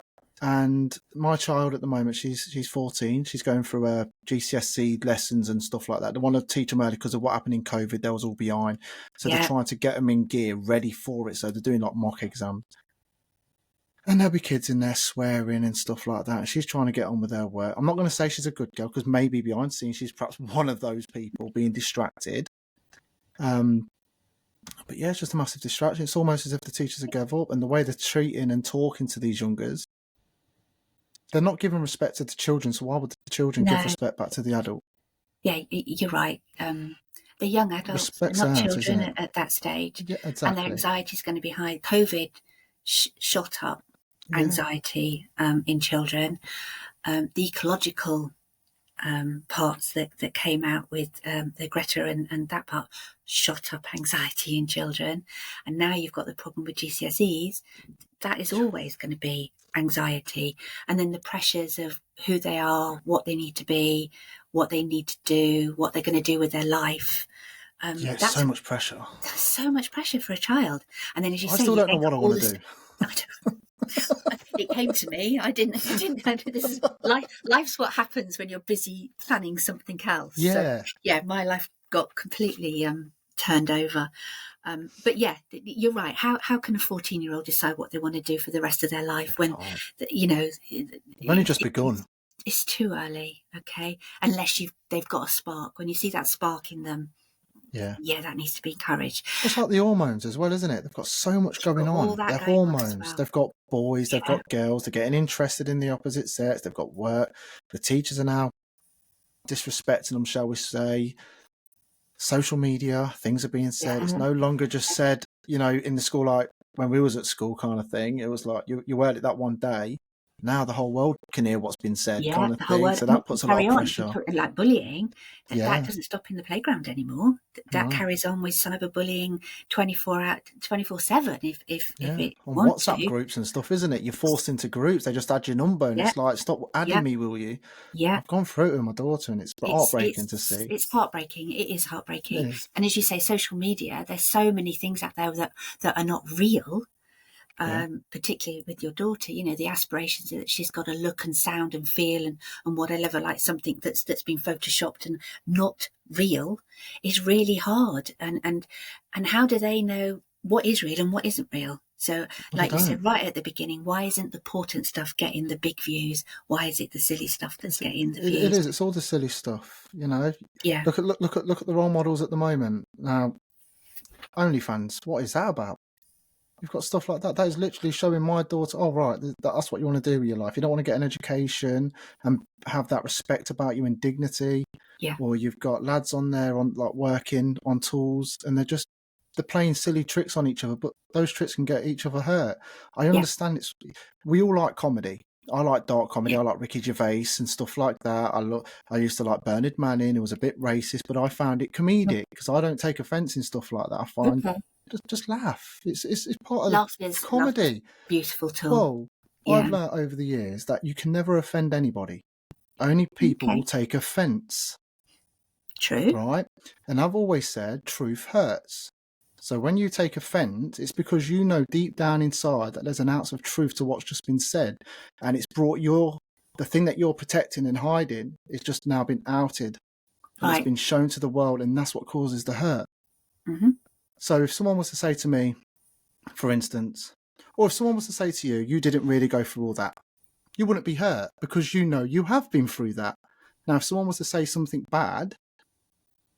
And my child at the moment, she's 14. She's going through her GCSE lessons and stuff like that. They want to teach them early because of what happened in COVID. They was all behind. So they're trying to get them in gear, ready for it. So they're doing like mock exams. And there'll be kids in there swearing and stuff like that. She's trying to get on with her work. I'm not going to say she's a good girl, because maybe behind the scenes she's perhaps one of those people being distracted. But yeah, it's just a massive distraction. It's almost as if the teachers have given up, and the way they're treating and talking to these youngers, they're not giving respect to the children. So why would the children give respect back to the adult? Yeah, you're right. The young adults, they're not children at that stage. Yeah, exactly. And their anxiety is going to be high. COVID shot up anxiety in children. The ecological parts that came out with the Greta and that part shot up anxiety in children. And now you've got the problem with GCSEs. That is always going to be anxiety. And then the pressures of who they are, what they need to be, what they need to do, what they're going to do with their life. That's so much pressure. So much pressure for a child. And then, as you say, I still don't know what I want to do. It came to me. I didn't know. This is life's what happens when you're busy planning something else. Yeah. So, my life got completely turned over. But yeah, you're right. How can a 14-year-old decide what they want to do for the rest of their life when, They've only just begun. It's too early, okay? Unless they've got a spark. When you see that spark in them, that needs to be encouraged. It's like the hormones as well, isn't it? They've got so much going on. Their hormones. They've got boys, they've got girls, they're getting interested in the opposite sex, they've got work. The teachers are now disrespecting them, shall we say. Social media, things are being said. It's no longer just said, in the school, like when we was at school kind of thing. It was like you heard it that one day. Now the whole world can hear what's been said, kind of thing. So that puts a lot of pressure. Like bullying, that doesn't stop in the playground anymore. That carries on with cyberbullying 24/7. If it on wants WhatsApp to. groups and stuff, isn't it? You're forced into groups. They just add your number, and it's like, stop adding me, will you? Yeah, I've gone through it with my daughter, and it's heartbreaking to see. It's heartbreaking. It is heartbreaking. And as you say, social media. There's so many things out there that are not real. Particularly with your daughter, the aspirations that she's got to look and sound and feel and whatever, like something that's been photoshopped and not real, is really hard. And how do they know what is real and what isn't real? So, like you said right at the beginning, why isn't the important stuff getting the big views? Why is it the silly stuff that's getting the views? It is. It's all the silly stuff. Yeah. Look at the role models at the moment. Now, OnlyFans. What is that about? You've got stuff like that. That is literally showing my daughter, that's what you want to do with your life. You don't want to get an education and have that respect about you and dignity. Yeah. Or you've got lads on there working on tools, and they're playing silly tricks on each other, but those tricks can get each other hurt. I understand we all like comedy. I like dark comedy. I like Ricky Gervais and stuff like that. I used to like Bernard Manning, who was a bit racist, but I found it comedic because I don't take offence in stuff like that. I find just laugh. It's part of the comedy. Beautiful tool. Well, I've learnt over the years that you can never offend anybody. Only people will take offence. True. Right? And I've always said truth hurts. So when you take offence, it's because you know deep down inside that there's an ounce of truth to what's just been said, and it's brought the thing that you're protecting and hiding is just now been outed. And it's been shown to the world, and that's what causes the hurt. Mm-hmm. So if someone was to say to me, for instance, or if someone was to say to you, you didn't really go through all that, you wouldn't be hurt because you know you have been through that. Now, if someone was to say something bad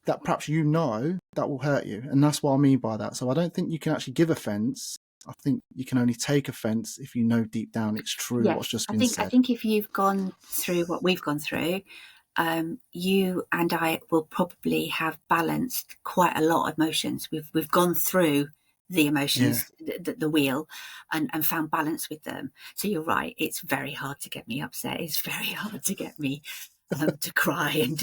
that perhaps that will hurt you, and that's what I mean by that. So I don't think you can actually give offence I think you can only take offence if you know deep down it's true what's just been I said. think if you've gone through what we've gone through, you and I will probably have balanced quite a lot of emotions. We've gone through the emotions, the wheel, and found balance with them. So you're right. It's very hard to get me upset. It's very hard to get me to cry and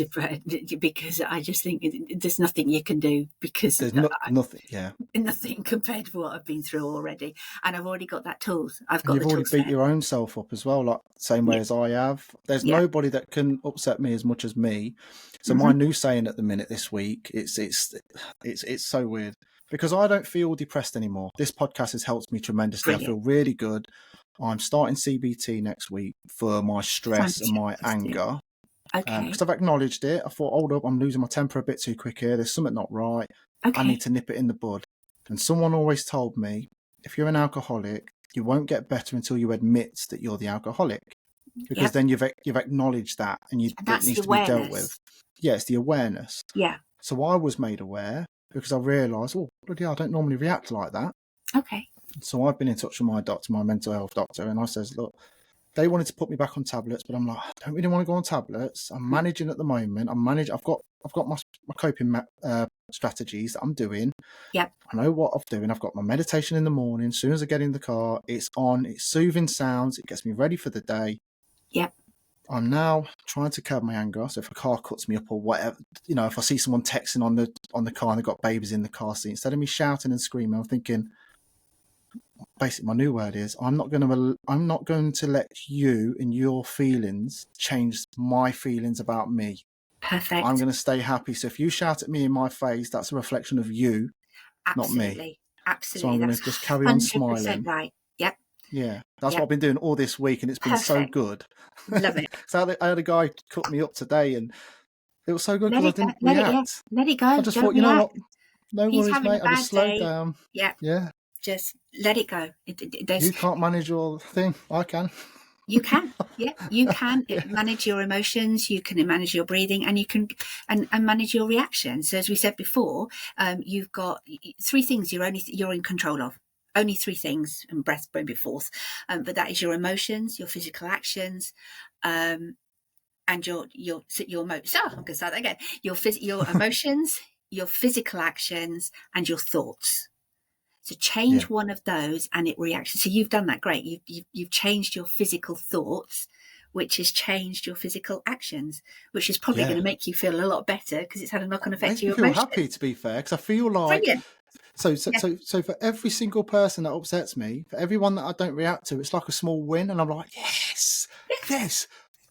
because I just think there's nothing you can do because There's nothing. Yeah. nothing compared to what I've been through already, and I've already got that tools. I've got And you've the already tools beat there. your own self up as well, like same way as I have. There's nobody that can upset me as much as me. So my new saying at the minute this week, it's so weird because I don't feel depressed anymore. This podcast has helped me tremendously. Brilliant. I feel really good. I'm starting CBT next week for my stress and my anger. Okay. Because I've acknowledged it. I thought, hold up, I'm losing my temper a bit too quick here. There's something not right. Okay. I need to nip it in the bud. And someone always told me, if you're an alcoholic, you won't get better until you admit that you're the alcoholic. Because then you've acknowledged that and it needs to be dealt with. Yeah, it's the awareness. Yeah. So I was made aware because I realised, oh, bloody hell, I don't normally react like that. Okay. So I've been in touch with my doctor, my mental health doctor, and I says, look, they wanted to put me back on tablets, but I'm like, I don't really want to go on tablets. I'm managing at the moment. I've got my coping strategies that I'm doing. Yep. I know what I'm doing. I've got my meditation in the morning. As soon as I get in the car, it's on. It's soothing sounds. It gets me ready for the day. Yep. I'm now trying to curb my anger. So if a car cuts me up or whatever, if I see someone texting on the car and they've got babies in the car seat, instead of me shouting and screaming, I'm thinking, basically my new word is I'm not going to let you and your feelings change my feelings about me. Perfect. I'm going to stay happy. So if you shout at me in my face, that's a reflection of you, not me. Absolutely. So I'm going to just carry on smiling. Right. Yep. Yeah, that's what I've been doing all this week, and it's been so good. Love it. So I had a guy cut me up today, and it was so good because I didn't react. Let it go. I just thought, you know what? No worries, mate. I just slowed down. Yeah. Just let it go. You can't manage your thing. I can. You can. Yeah, you can manage your emotions. You can manage your breathing, and you can and manage your reactions. So as we said before, you've got 3 things you're in control of. Only 3 things, and breath maybe 4th. But that is your emotions, your physical actions, and your I'm going to start that again. Your emotions, your physical actions, and your thoughts. So change one of those and it reacts. So you've done that great. You've changed your physical thoughts, which has changed your physical actions, which is probably going to make you feel a lot better because it's had a knock-on effect to your emotions. I feel happy, to be fair, because I feel like brilliant. So for every single person that upsets me, for everyone that I don't react to, it's like a small win, and I'm like, yes.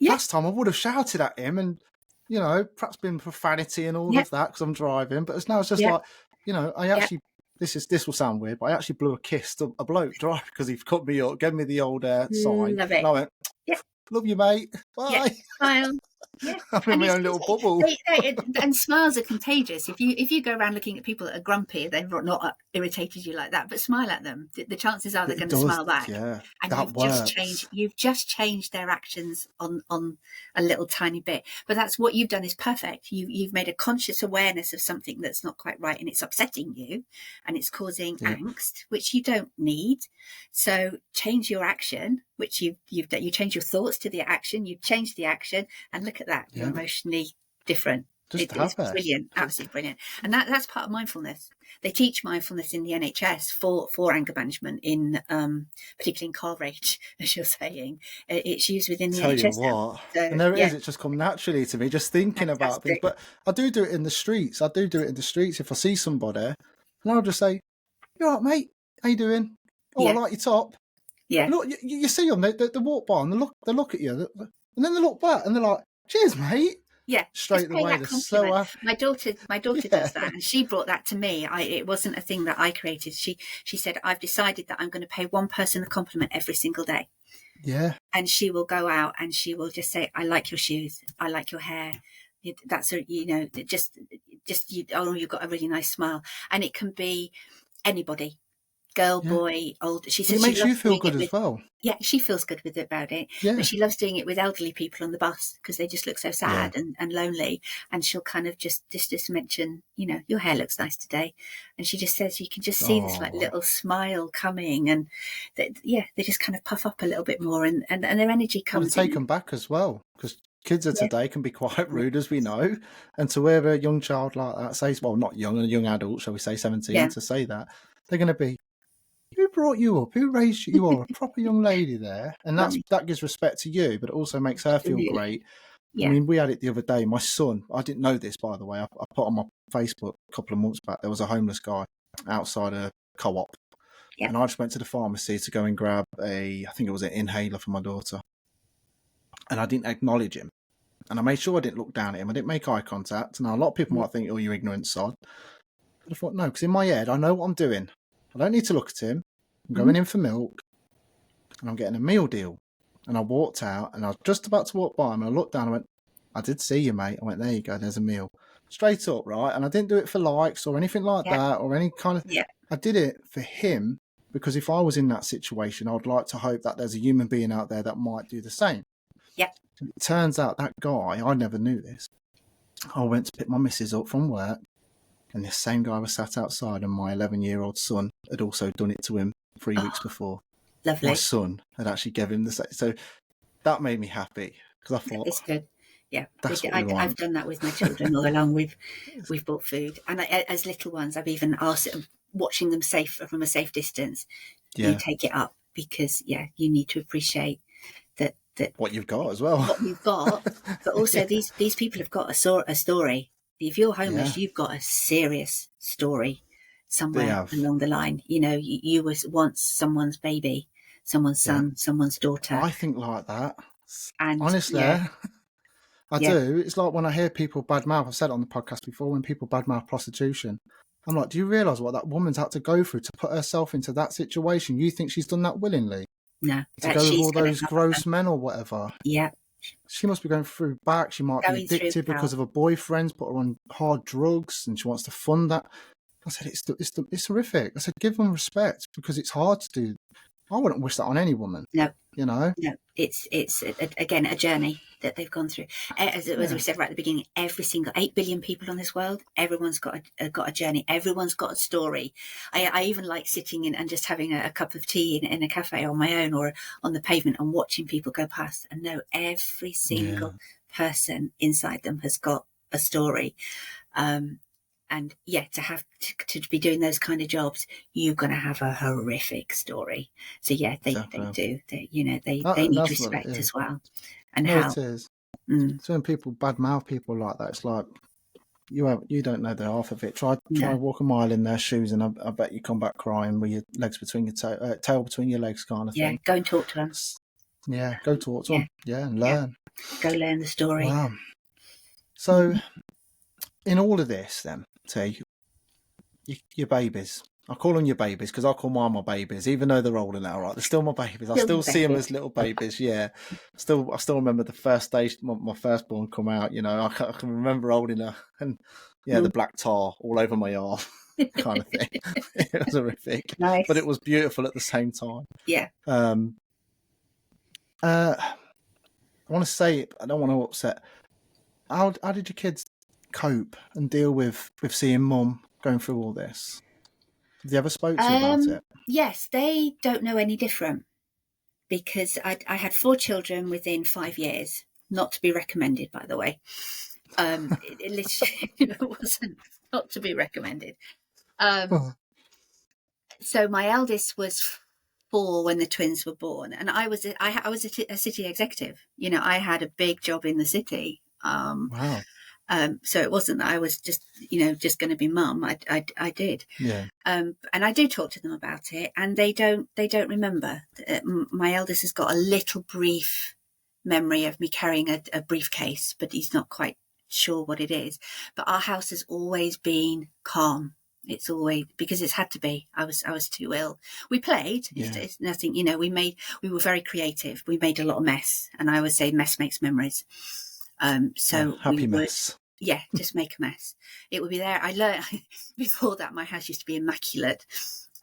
Last time I would have shouted at him and perhaps been profanity and all of that because I'm driving, but now it's just like I actually. This will sound weird, but I actually blew a kiss to a bloke driving because he cut me up, gave me the old sign. Love it. And I went, love you, mate. Bye. Yeah. Smile. Yeah. I'm in my own little bubble. And smiles are contagious. If you go around looking at people that are grumpy, they've not irritated you like that, but smile at them. The chances are they're going to smile back. Yeah, and you've just changed their actions on a little tiny bit. But that's what you've done is perfect. You've made a conscious awareness of something that's not quite right, and it's upsetting you, and it's causing angst, which you don't need. So change your action, which you've done. You change your thoughts to the action. You've changed the action, and look at that. You're emotionally different. It's brilliant, absolutely brilliant. And that's part of mindfulness. They teach mindfulness in the NHS for anger management, particularly in car rage, as you're saying. It's used within the NHS. Tell you what, and there it is. It just come naturally to me, just thinking about things. But I do it in the streets. If I see somebody, and I'll just say, "You all right, mate? How you doing? Oh, I like your top." Yeah. Look, you see them. They walk by and they look at you, and then they look back and they're like, "Cheers, mate." Yeah, straight away. My daughter does that, and she brought that to me. It wasn't a thing that I created. She said, "I've decided that I'm going to pay one person a compliment every single day." Yeah. And she will go out and she will just say, "I like your shoes. I like your hair. That's you've got a really nice smile." And it can be anybody. girl, Yeah. boy, old. She But says it she makes you loves feel doing it good as with. well. Yeah, she feels good with it about it, Yeah. but she loves doing it with elderly people on the bus because they just look so sad and lonely. And she'll kind of just mention, your hair looks nice today, and she just says you can just see this like Oh, little smile coming, and they just kind of puff up a little bit more, and their energy well, comes take in. them back as well, because kids of Yeah, today can be quite rude, as we know. And to hear a young child like that say, well, not young, a young adult, shall we say, 17, yeah, to say that, they're going to be, who brought you up? Who raised you? You are a proper young lady there. And right, that gives respect to you, but it also makes her feel absolutely, great. I yeah, mean, we had it the other day. My son, I didn't know this, by the way. I put on my Facebook a couple of months back, there was a homeless guy outside a co-op. yeah, And I just went to the pharmacy to go and grab I think it was an inhaler for my daughter. And I didn't acknowledge him. And I made sure I didn't look down at him. I didn't make eye contact. Now, a lot of people might think, oh, you're ignorant, sod. But I thought, no, because in my head, I know what I'm doing. I don't need to look at him. I'm going in for milk and I'm getting a meal deal. And I walked out and I was just about to walk by him. And I looked down and I went, I did see you, mate. I went, there you go, there's a meal. Straight up, right? And I didn't do it for likes or anything like yeah, that or any kind of. yeah, I did it for him because if I was in that situation, I'd like to hope that there's a human being out there that might do the same. yeah. And it turns out that guy, I never knew this. I went to pick my missus up from work, and this same guy was sat outside, and my 11-year-old son had also done it to him 3 weeks before. Lovely. My son had actually given him the same. So that made me happy because I thought, It's good. Yeah, that's what we want. I've done that with my children all along. We've bought food, and as little ones, I've even asked them, watching them safe from a safe distance. You take it up because you need to appreciate that what you've got as well. What you've got, but also these people have got a story. If you're homeless, you've got a serious story somewhere along the line. You was once someone's baby, someone's son, someone's daughter. I think like that. And honestly, I do. It's like when I hear people badmouth, I've said it on the podcast before, when people badmouth prostitution, I'm like, do you realise what that woman's had to go through to put herself into that situation? You think she's done that willingly? No. To go with all those gross men or whatever? Yeah. She must be going through back. She might be addicted because of her boyfriend's put her on hard drugs and she wants to fund that. I said, it's horrific. I said, give them respect because it's hard to do. I wouldn't wish that on any woman. No. No, it's again a journey that they've gone through. As we said right at the beginning, every single 8 billion people on this world, everyone's got a journey. Everyone's got a story. I even like sitting in and just having a cup of tea in a cafe on my own or on the pavement and watching people go past and know every single person inside them has got a story. And to have to be doing those kind of jobs, you're going to have a horrific story. So they do. They need respect as well. And it is. Mm. So when people badmouth people like that, it's like you don't know the half of it. Try walk a mile in their shoes, and I bet you come back crying with your legs between your tail between your legs, kind of thing. Yeah, go and talk to them. Yeah, go talk to them. Yeah, and learn. Go learn the story. Wow. So, in all of this, then, Tee, your babies. I call them your babies because I call mine my babies, even though they're older now, right? They're still my babies. I still see them as little babies. Yeah, I still remember the first day my firstborn come out. I can remember holding her and the black tar all over my arm, kind of thing. It was horrific, nice. But it was beautiful at the same time. Yeah. I want to say, I don't want to upset. How did your kids cope and deal with seeing mum going through all this? Have you ever spoke to you about it? Yes, they don't know any different because I had 4 children within 5 years. Not to be recommended, by the way. It literally wasn't not to be recommended. So my eldest was 4 when the twins were born, and I was a city executive. I had a big job in the city. Wow. So it wasn't that I was just going to be mum. I did. Yeah. And I do talk to them about it, and they don't remember. My eldest has got a little brief memory of me carrying a briefcase, but he's not quite sure what it is. But our house has always been calm. It's always because it's had to be. I was too ill. We played. Yeah. It's nothing. We were very creative. We made a lot of mess, and I always say mess makes memories. So happy mess. Just make a mess. It would be there. I learned before that my house used to be immaculate.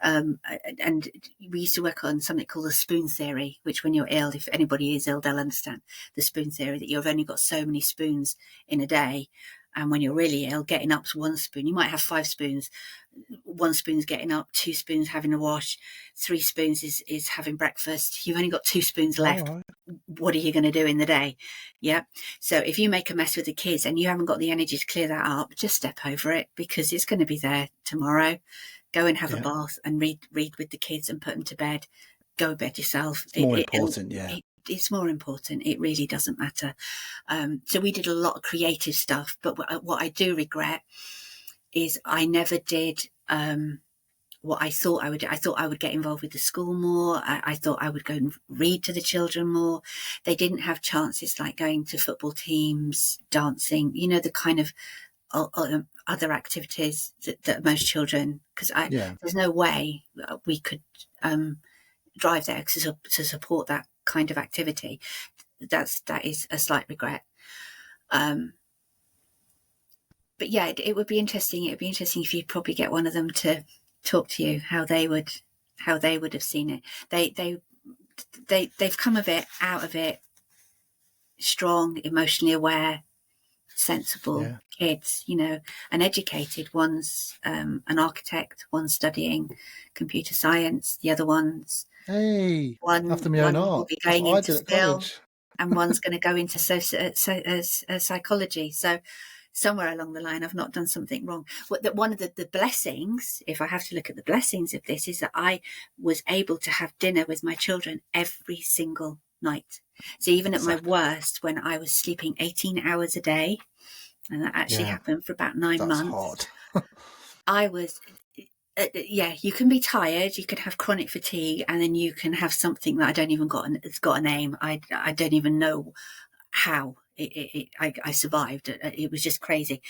And we used to work on something called the spoon theory, which when you're ill, if anybody is ill, they'll understand the spoon theory, that you've only got so many spoons in a day. And when you're really ill, getting up to one spoon, you might have 5 spoons. 1 spoon's getting up, 2 spoons having a wash, 3 spoons is having breakfast. You've only got 2 spoons left. Right. What are you going to do in the day? Yeah. So if you make a mess with the kids and you haven't got the energy to clear that up, just step over it, because it's going to be there tomorrow. Go and have a bath and read with the kids and put them to bed. Go to bed yourself. It's more important, it's more important. It really doesn't matter. So we did a lot of creative stuff, but what I do regret is I never did what I thought I would do. I thought I would get involved with the school more. I thought I would go and read to the children more. They didn't have chances like going to football teams, dancing, the kind of other activities that most children, because there's no way we could drive there to support that kind of activity. That is a slight regret. But yeah, it would be interesting. It would be interesting if you probably get one of them to talk to you how they would have seen it. They've come out of it strong, emotionally aware, sensible kids, and educated. One's an architect, one's studying computer science, the other one's after my own art. Will be going into film, and one's going to go into psychology. So somewhere along the line, I've not done something wrong. One of the blessings, if I have to look at the blessings of this, is that I was able to have dinner with my children every single night. So even at my worst, when I was sleeping 18 hours a day, and that actually happened for about 9 months, I was, you can be tired, you can have chronic fatigue, and then you can have something that I don't even it's got a name. I don't even know how I survived. It was just crazy.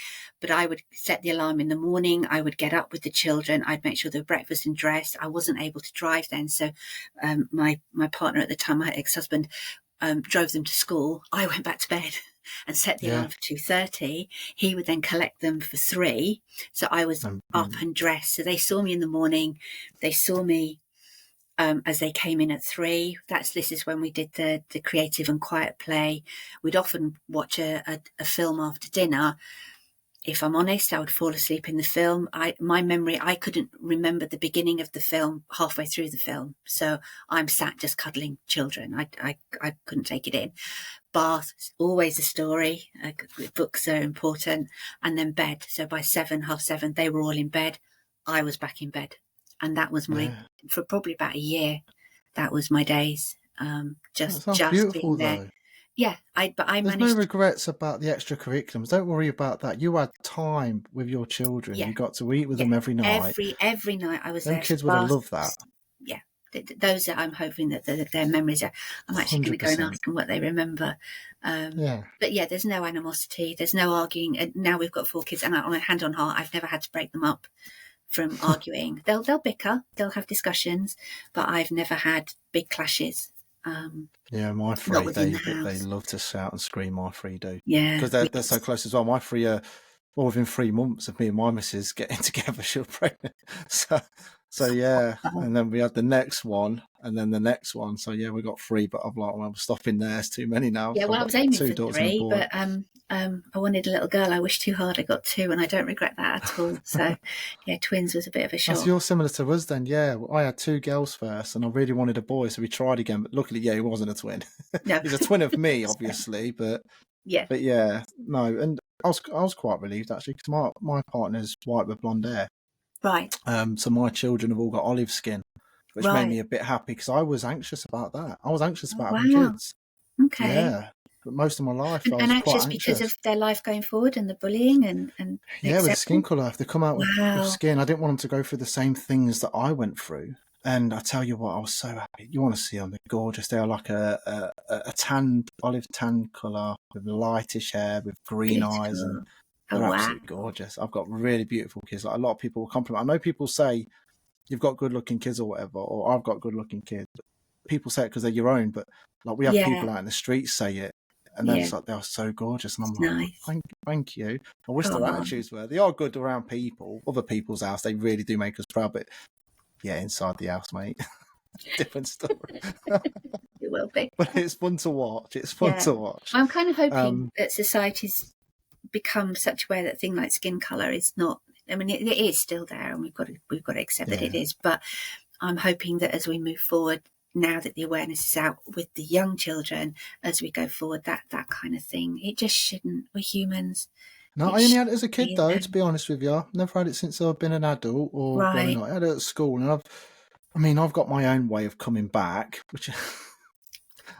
But I would set the alarm in the morning. I would get up with the children. I'd make sure they were breakfast and dressed. I wasn't able to drive then. So my partner at the time, my ex-husband, drove them to school. I went back to bed and set the alarm for 2:30. He would then collect them for 3. So I was up and dressed. So they saw me in the morning. They saw me as they came in at 3. This is when we did the creative and quiet play. We'd often watch a film after dinner. If I'm honest, I would fall asleep in the film. My memory, I couldn't remember the beginning of the film halfway through the film. So I'm sat just cuddling children. I couldn't take it in. Bath, always a story. Books are important. And then bed. So by 7:30, they were all in bed. I was back in bed. And that was for probably about a year, that was my days. Just being there. Though. Yeah, I There's managed. no regrets about the extracurriculums. Don't worry about that. You had time with your children. You got to eat with them every night. Every night I was there. Kids would have loved that. Yeah, those that I'm hoping that their memories are. I'm actually going to go and ask them what they remember. But yeah, there's no animosity. There's no arguing. And now we've got 4 kids, and on hand on heart, I've never had to break them up from arguing. They'll bicker, they'll have discussions, but I've never had big clashes. My 3, they love to shout and scream. My 3 do. Yeah, because they're so close as well. My 3 are within 3 months of me and my missus getting together. She was pregnant, so yeah. And then we had the next one, and then the next one. So yeah, we got 3, but I'm stopping there. It's too many now. Yeah, so well, I was aiming for 3, but I wanted a little girl. I wished too hard. I got 2, and I don't regret that at all. So yeah, twins was a bit of a shock. So you're similar to us then. Yeah, I had 2 girls first, and I really wanted a boy, so we tried again. But luckily, he wasn't a twin. No, he's a twin of me, obviously, but yeah, no. And I was quite relieved actually, because my partner's white with blonde hair. Right. So my children have all got olive skin, which made me a bit happy, because I was anxious about that. I was anxious about having kids. Okay. Yeah. But most of my life, I was and quite anxious because of their life going forward and the bullying and with the skin colour. If they come out with skin, I didn't want them to go through the same things that I went through. And I tell you what, I was so happy. You want to see them? They're gorgeous. They are like a olive tan colour with lightish hair, with green eyes, and they're absolutely gorgeous. I've got really beautiful kids. Like, a lot of people will compliment. I know people say you've got good-looking kids or whatever, or I've got good-looking kids. People say it because they're your own, but like, we have people out in the streets say it, and they're just like, they are so gorgeous. And I'm like, thank you. I wish their attitudes were. They are good around people, other people's house. They really do make us proud. But Yeah, inside the house, mate. Different story. It will be. But it's fun to watch. It's fun Yeah. to watch. I'm kind of hoping that society's become such a way that thing like skin colour is not. I mean, it is still there, and we've got to accept that it is. But I'm hoping that as we move forward, now that the awareness is out with the young children, as we go forward, that kind of thing, it just shouldn't. We're humans. No, I only had it as a kid, though, to be honest with you. Never had it since I've been an adult or growing up. I had it at school, and I've got my own way of coming back, which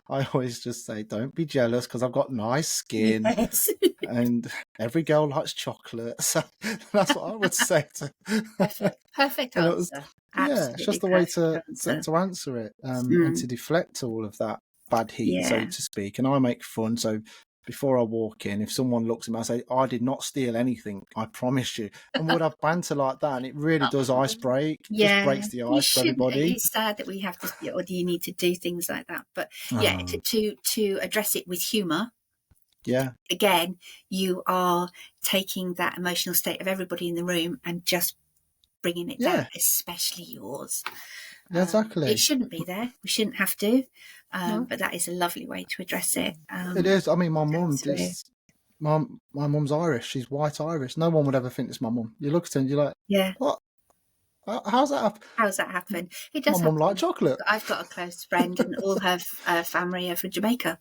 I always just say, don't be jealous because I've got nice skin. Yes. And every girl likes chocolate. So that's what I would say. Perfect answer. Yeah, it's just the way to answer it and to deflect all of that bad heat, so to speak. And I make fun. So before I walk in, if someone looks at me, I say, I did not steal anything, I promise you. And would have banter like that, and it really does ice break. Just breaks the ice for everybody. It's sad that we have to, or do you need to do things like that? But to address it with humour. Yeah. Again, you are taking that emotional state of everybody in the room and just bringing it down, especially yours. Yeah, exactly. It shouldn't be there. We shouldn't have to. But that is a lovely way to address it. It is. I mean, my mum, my mum's Irish. She's white Irish. No one would ever think it's my mum. You look at her and you're like, what? How's that happen? How's that happen? It does. My mum likes chocolate. I've got a close friend, and all her family are from Jamaica.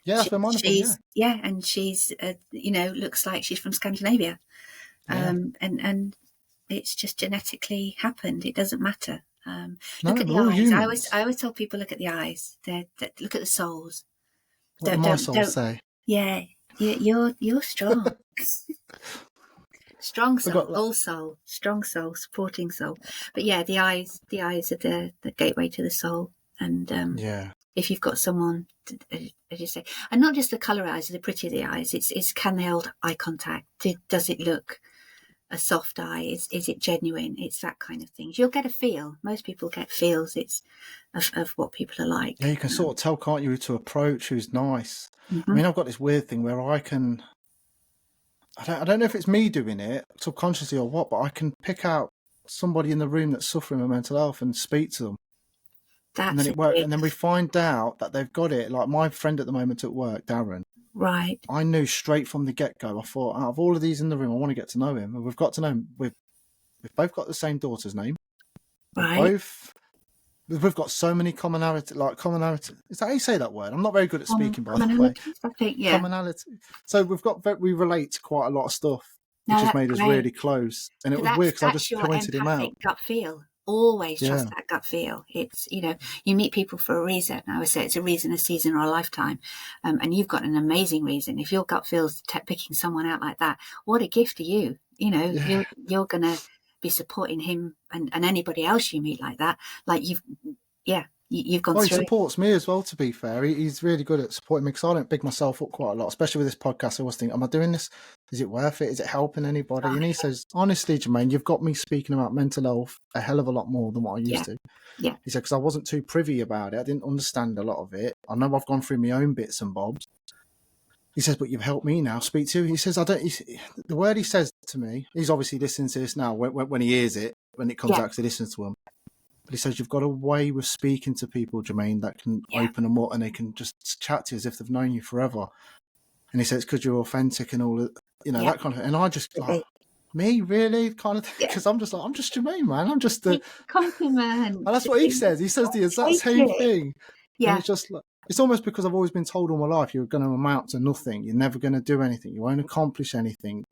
Yeah, that's where mine are from. Yeah, and she's looks like she's from Scandinavia, and it's just genetically happened. It doesn't matter. Look at the eyes. I always tell people, look at the eyes. Look at the souls. What do my souls say? Yeah, you're strong. Strong soul, strong soul, supporting soul. But yeah, the eyes are the gateway to the soul. And if you've got someone, as you say, and not just the colour eyes, the pretty of the eyes, it's can they hold eye contact? Does it look a soft eye? Is it genuine? It's that kind of thing. You'll get a feel. Most people get feels. It's of what people are like. Yeah, you can sort of tell, can't you, who to approach, who's nice. I mean, I've got this weird thing where I don't know if it's me doing it subconsciously or what, but I can pick out somebody in the room that's suffering with mental health and speak to them. And then it works. And then we find out that they've got it. Like my friend at the moment at work, Darren. Right. I knew straight from the get-go. I thought, out of all of these in the room, I want to get to know him. And we've got to know him. We've both got the same daughter's name. Right. We've got so many commonality. Is that how you say that word? I'm not very good at speaking, by the way. I think, yeah. Commonality. So we relate to quite a lot of stuff, which has made us really close. And it was weird because I just pointed him out. Gut feel. Always trust that gut feel. It's, you meet people for a reason. I would say it's a reason, a season, or a lifetime. And you've got an amazing reason. If your gut feels picking someone out like that, what a gift to you. You're going to be supporting him and anybody else you meet like that. Like you've gone through. He supports me as well, to be fair. He's really good at supporting me because I don't big myself up quite a lot, especially with this podcast. I always think, am I doing this? Is it worth it? Is it helping anybody? And he says, honestly, Jermaine, you've got me speaking about mental health a hell of a lot more than what I used to. Yeah. He said, because I wasn't too privy about it. I didn't understand a lot of it. I know I've gone through my own bits and bobs. He says, but you've helped me now speak to you. He says, the word he says to me, he's obviously listening to this now when he hears it, when it comes out, because he listens to him. But he says, you've got a way with speaking to people, Jermaine, that can open them up and they can just chat to you as if they've known you forever. And he says, because you're authentic and all that, that kind of thing. And I just like, me, really? Kind of thing. Because I'm just like, I'm just Jermaine, man. I'm just the compliment. And that's what he says. He says the exact same thing. Yeah. And it's just like, it's almost because I've always been told all my life you're going to amount to nothing. You're never going to do anything. You won't accomplish anything.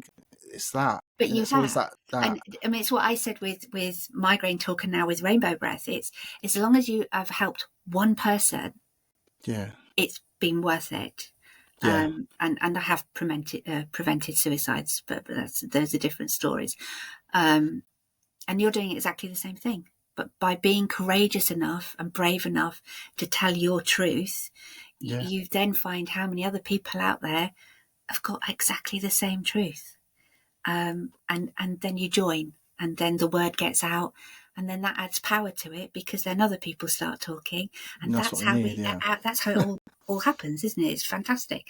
It's that. But you have. That. And I mean, it's what I said with Migraine Talk and now with Rainbow Breath. It's as long as you have helped one person, it's been worth it. Yeah. And I have prevented suicides, but those are different stories. And you're doing exactly the same thing. But by being courageous enough and brave enough to tell your truth, you then find how many other people out there have got exactly the same truth. And then you join, and then the word gets out, and then that adds power to it because then other people start talking, and that's how that's how it all happens, isn't it? It's fantastic.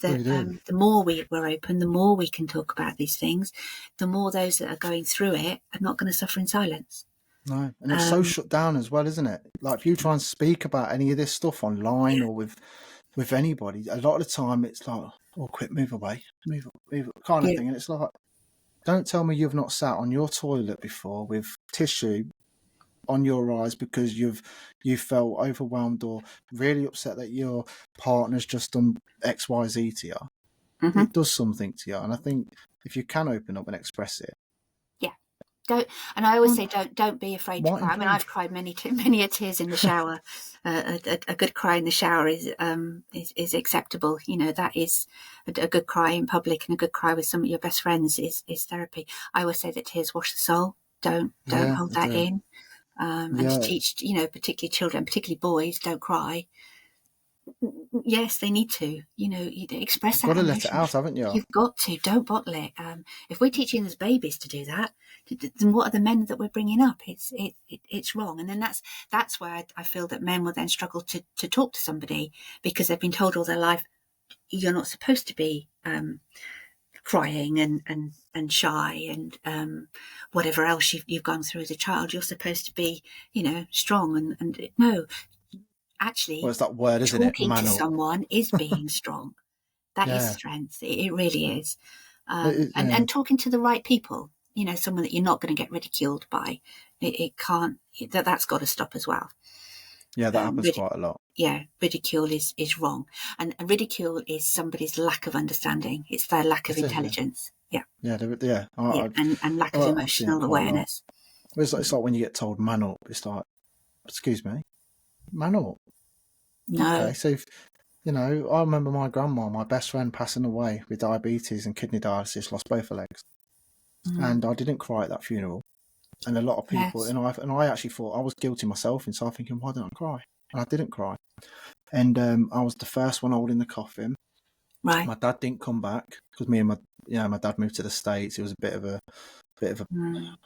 The more we're open, the more we can talk about these things, the more those that are going through it are not going to suffer in silence. No, and it's so shut down as well, isn't it? Like if you try and speak about any of this stuff online or with anybody, a lot of the time it's like, oh, quick, move away, move kind of thing. And it's like, don't tell me you've not sat on your toilet before with tissue on your eyes because you felt overwhelmed or really upset that your partner's just done XYZ to you. Mm-hmm. It does something to you, and I think if you can open up and express it, don't. And I always say, don't be afraid to cry. I mean, improve. I've cried many a tears in the shower. A good cry in the shower is acceptable. You know, that is a good cry in public, and a good cry with some of your best friends is therapy. I always say that tears wash the soul. Don't hold that in. And to teach, you know, particularly children, particularly boys, don't cry. Yes, they need to, you know, express that emotion. You've got to let it out, haven't you? You've got to. Don't bottle it. If we're teaching as babies to do that, then what are the men that we're bringing up? It's wrong. And then that's where I feel that men will then struggle to talk to somebody because they've been told all their life, you're not supposed to be crying and shy and whatever else you've gone through as a child. You're supposed to be, you know, strong and no. Actually, well, it's that word, isn't it? Talking to someone is being strong. That is strength. It really is. And talking to the right people, you know, someone that you're not going to get ridiculed by. It can't, that's got to stop as well. Yeah, that happens quite a lot. Yeah, ridicule is wrong. And ridicule is somebody's lack of understanding. It's their lack of intelligence. Yeah. And lack of emotional awareness. It's like when you get told, man up, it's like, excuse me, man up. No. Okay, so you know, I remember my grandma, my best friend, passing away with diabetes and kidney dialysis, lost both her legs, and I didn't cry at that funeral. And a lot of people, and I actually thought I was guilty myself inside, thinking, why didn't I cry? And I didn't cry. And I was the first one holding the coffin. Right. My dad didn't come back because my dad moved to the States. He was a bit of a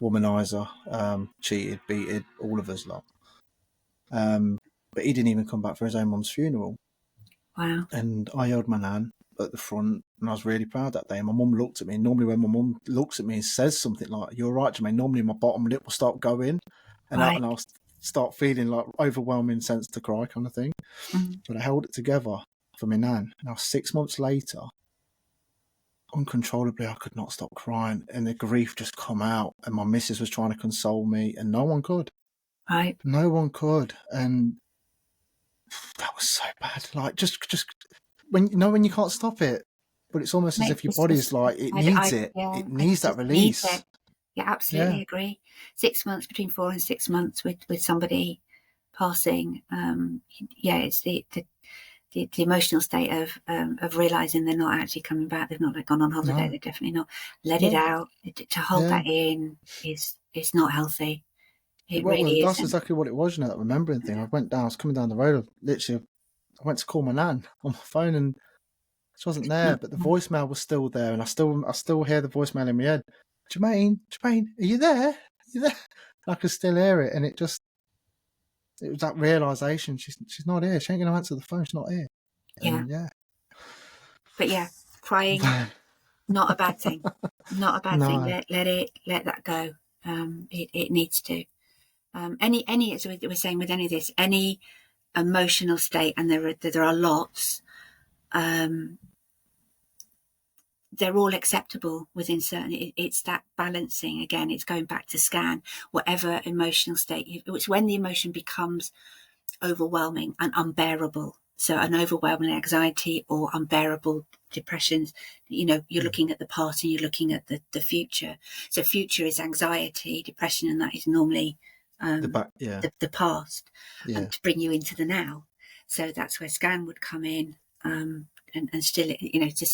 womanizer, cheated, beated all of us lot. But he didn't even come back for his own mum's funeral. Wow. And I held my nan at the front, and I was really proud that day. And my mum looked at me. And normally when my mum looks at me and says something like, you're right, Jermaine, normally my bottom lip will start going, and I'll start feeling like overwhelming sense to cry kind of thing. But I held it together for my nan. Now 6 months later, uncontrollably, I could not stop crying, and the grief just come out, and my missus was trying to console me, and no one could. Right. No one could. And that was so bad. Like just when you can't stop it, but it's almost as if your body's like it needs it. It needs that release. Needs it. Yeah, absolutely agree. 6 months, between 4 and 6 months with somebody passing. It's the emotional state of realizing they're not actually coming back. They've not gone on holiday. They're definitely not. Let it out. To hold that in is not healthy. That's exactly what it was, you know, that remembering thing. I was coming down the road, I went to call my nan on my phone and she wasn't there, but the voicemail was still there, and I still hear the voicemail in my head. Jermaine, are you there? Are you there? I could still hear it, and it was that realisation, she's not here, she ain't going to answer the phone, she's not here. But crying, not a bad thing. Not a bad thing. Let that go. It needs to. Any as we were saying with any of this, any emotional state, and there are lots, they're all acceptable within certain. It's that balancing again. It's going back to scan whatever emotional state. It's when the emotion becomes overwhelming and unbearable. So an overwhelming anxiety or unbearable depressions, you know, you're looking at the past and you're looking at the future. So future is anxiety, depression, and that is normally the past, and to bring you into the now. So that's where scan would come in, and still, you know, to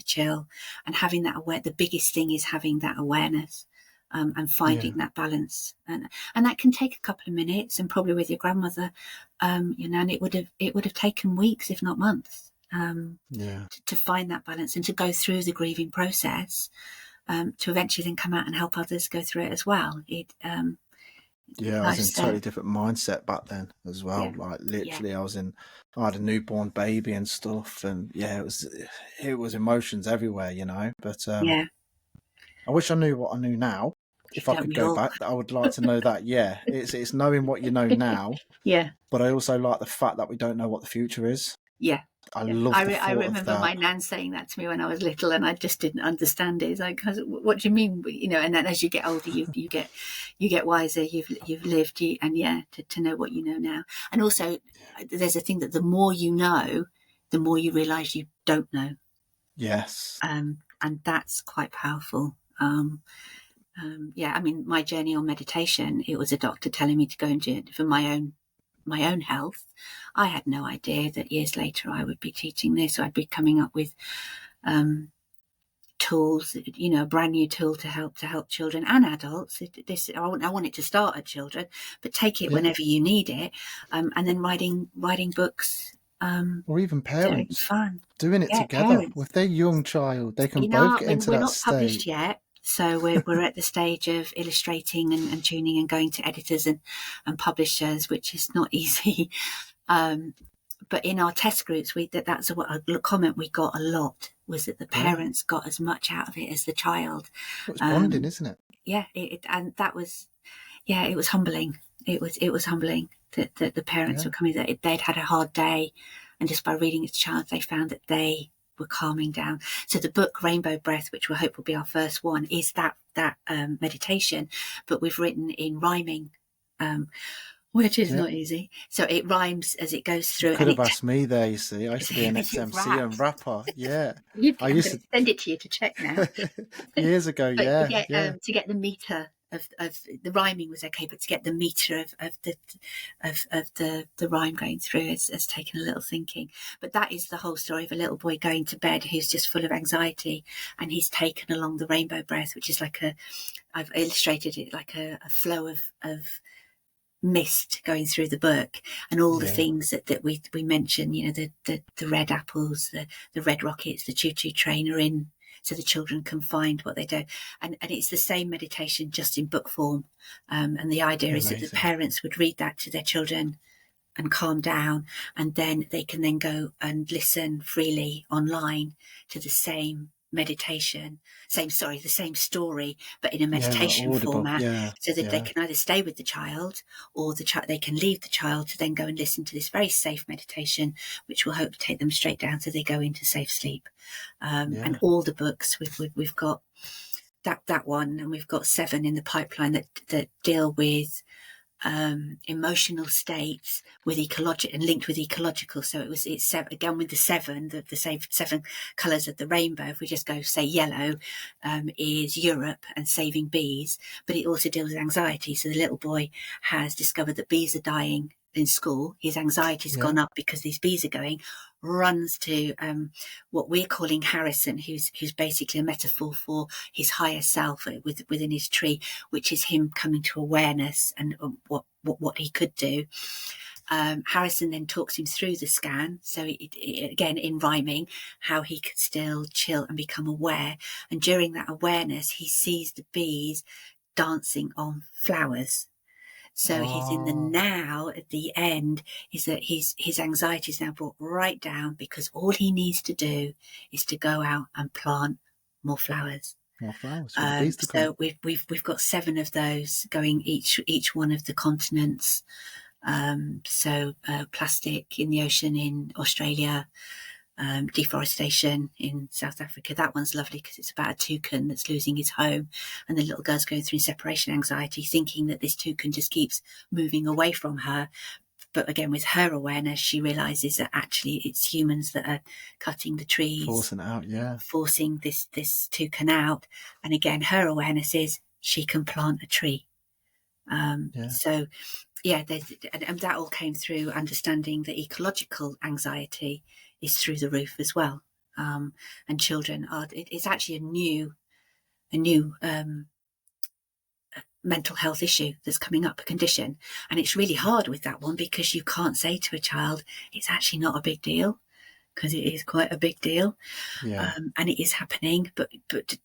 chill, and having that the biggest thing is having that awareness, and finding that balance, and that can take a couple of minutes, and probably with your grandmother, you know, and it would have taken weeks, if not months, to find that balance and to go through the grieving process, to eventually then come out and help others go through it as well. I was in a totally different mindset back then as well. Like literally, I had a newborn baby and stuff, and it was emotions everywhere, you know. But I wish I knew what I knew now. if I Don't could we go all? back, I would like to know that. Yeah, it's knowing what you know now, Yeah. but I also like the fact that we don't know what the future is. Yeah. I Yeah. love the I thought of remember that. my nan saying that to me when I was little, and I just didn't understand it. It's like, what do you mean? You know, and then as you get older, you get wiser. You've lived, and yeah, to know what you know now. And also, there's a thing that the more you know, the more you realise you don't know. Yes. And that's quite powerful. Yeah, I mean, my journey on meditation, it was a doctor telling me to go and do it for my own health. I had no idea that years later I would be teaching this, or I'd be coming up with tools, you know, a brand new tool to help children and adults. I want it to start at children, but take it whenever you need it, and then writing books, or even parents fun. doing it together Parents. with their young child. They can both get into We're that not published state. yet, so we're at the stage of illustrating and tuning and going to editors and publishers, which is not easy. But in our test groups, that's a comment we got a lot, was that the parents got as much out of it as the child. It's bonding, isn't it? Yeah, and that was, yeah, it was humbling. It was humbling that the parents were coming, that they'd had a hard day, and just by reading it to child, they found that they were calming down. So the book Rainbow Breath, which we hope will be our first one, is that meditation, but we've written in rhyming, which is not easy. So it rhymes as it goes through. You could have asked me there, you see. I used to be an ex-MC and rapper. Yeah. I'm going to send it to you to check now. Years ago, but to get the meter of the rhyming was okay, but to get the meter of the rhyme going through has taken a little thinking. But that is the whole story of a little boy going to bed who's just full of anxiety, and he's taken along the rainbow breath, which is like I've illustrated it like a flow of mist going through the book, and all the things that we mention, you know, the red apples, the red rockets, the choo-choo train are in, so the children can find what they do, and it's the same meditation just in book form, and the idea is that the parents would read that to their children and calm down, and then they can then go and listen freely online to the same meditation, the same story, but in a meditation format, so that they can either stay with the child, or they can leave the child to then go and listen to this very safe meditation, which will hope to take them straight down so they go into safe sleep. And all the books we've got that one, and we've got 7 in the pipeline that deal with emotional states with ecological and linked with ecological. So it's 7 again with the 7 7 colours of the rainbow. If we just go say yellow, is Europe and saving bees, but it also deals with anxiety. So the little boy has discovered that bees are dying in school. His anxiety's gone up because these bees are going. Runs to what we're calling Harrison, who's basically a metaphor for his higher self within his tree, which is him coming to awareness and what he could do. Harrison then talks him through the scan, so it, again in rhyming, how he could still chill and become aware. And during that awareness, he sees the bees dancing on flowers. So he's in the now. At the end is that his anxiety is now brought right down, because all he needs to do is to go out and plant more flowers. More flowers for the bees to come. So we've got 7 of those going each one of the continents. Plastic in the ocean in Australia, deforestation in South Africa. That one's lovely because it's about a toucan that's losing his home, and the little girl's going through separation anxiety, thinking that this toucan just keeps moving away from her. But again, with her awareness, she realizes that actually it's humans that are cutting the trees, forcing it out, forcing this toucan out. And again, her awareness is she can plant a tree. So and that all came through understanding that ecological anxiety is through the roof as well. And children it's actually a new mental health issue that's coming up, a condition. And it's really hard with that one, because you can't say to a child, it's actually not a big deal, because it is quite a big deal. And it is happening, but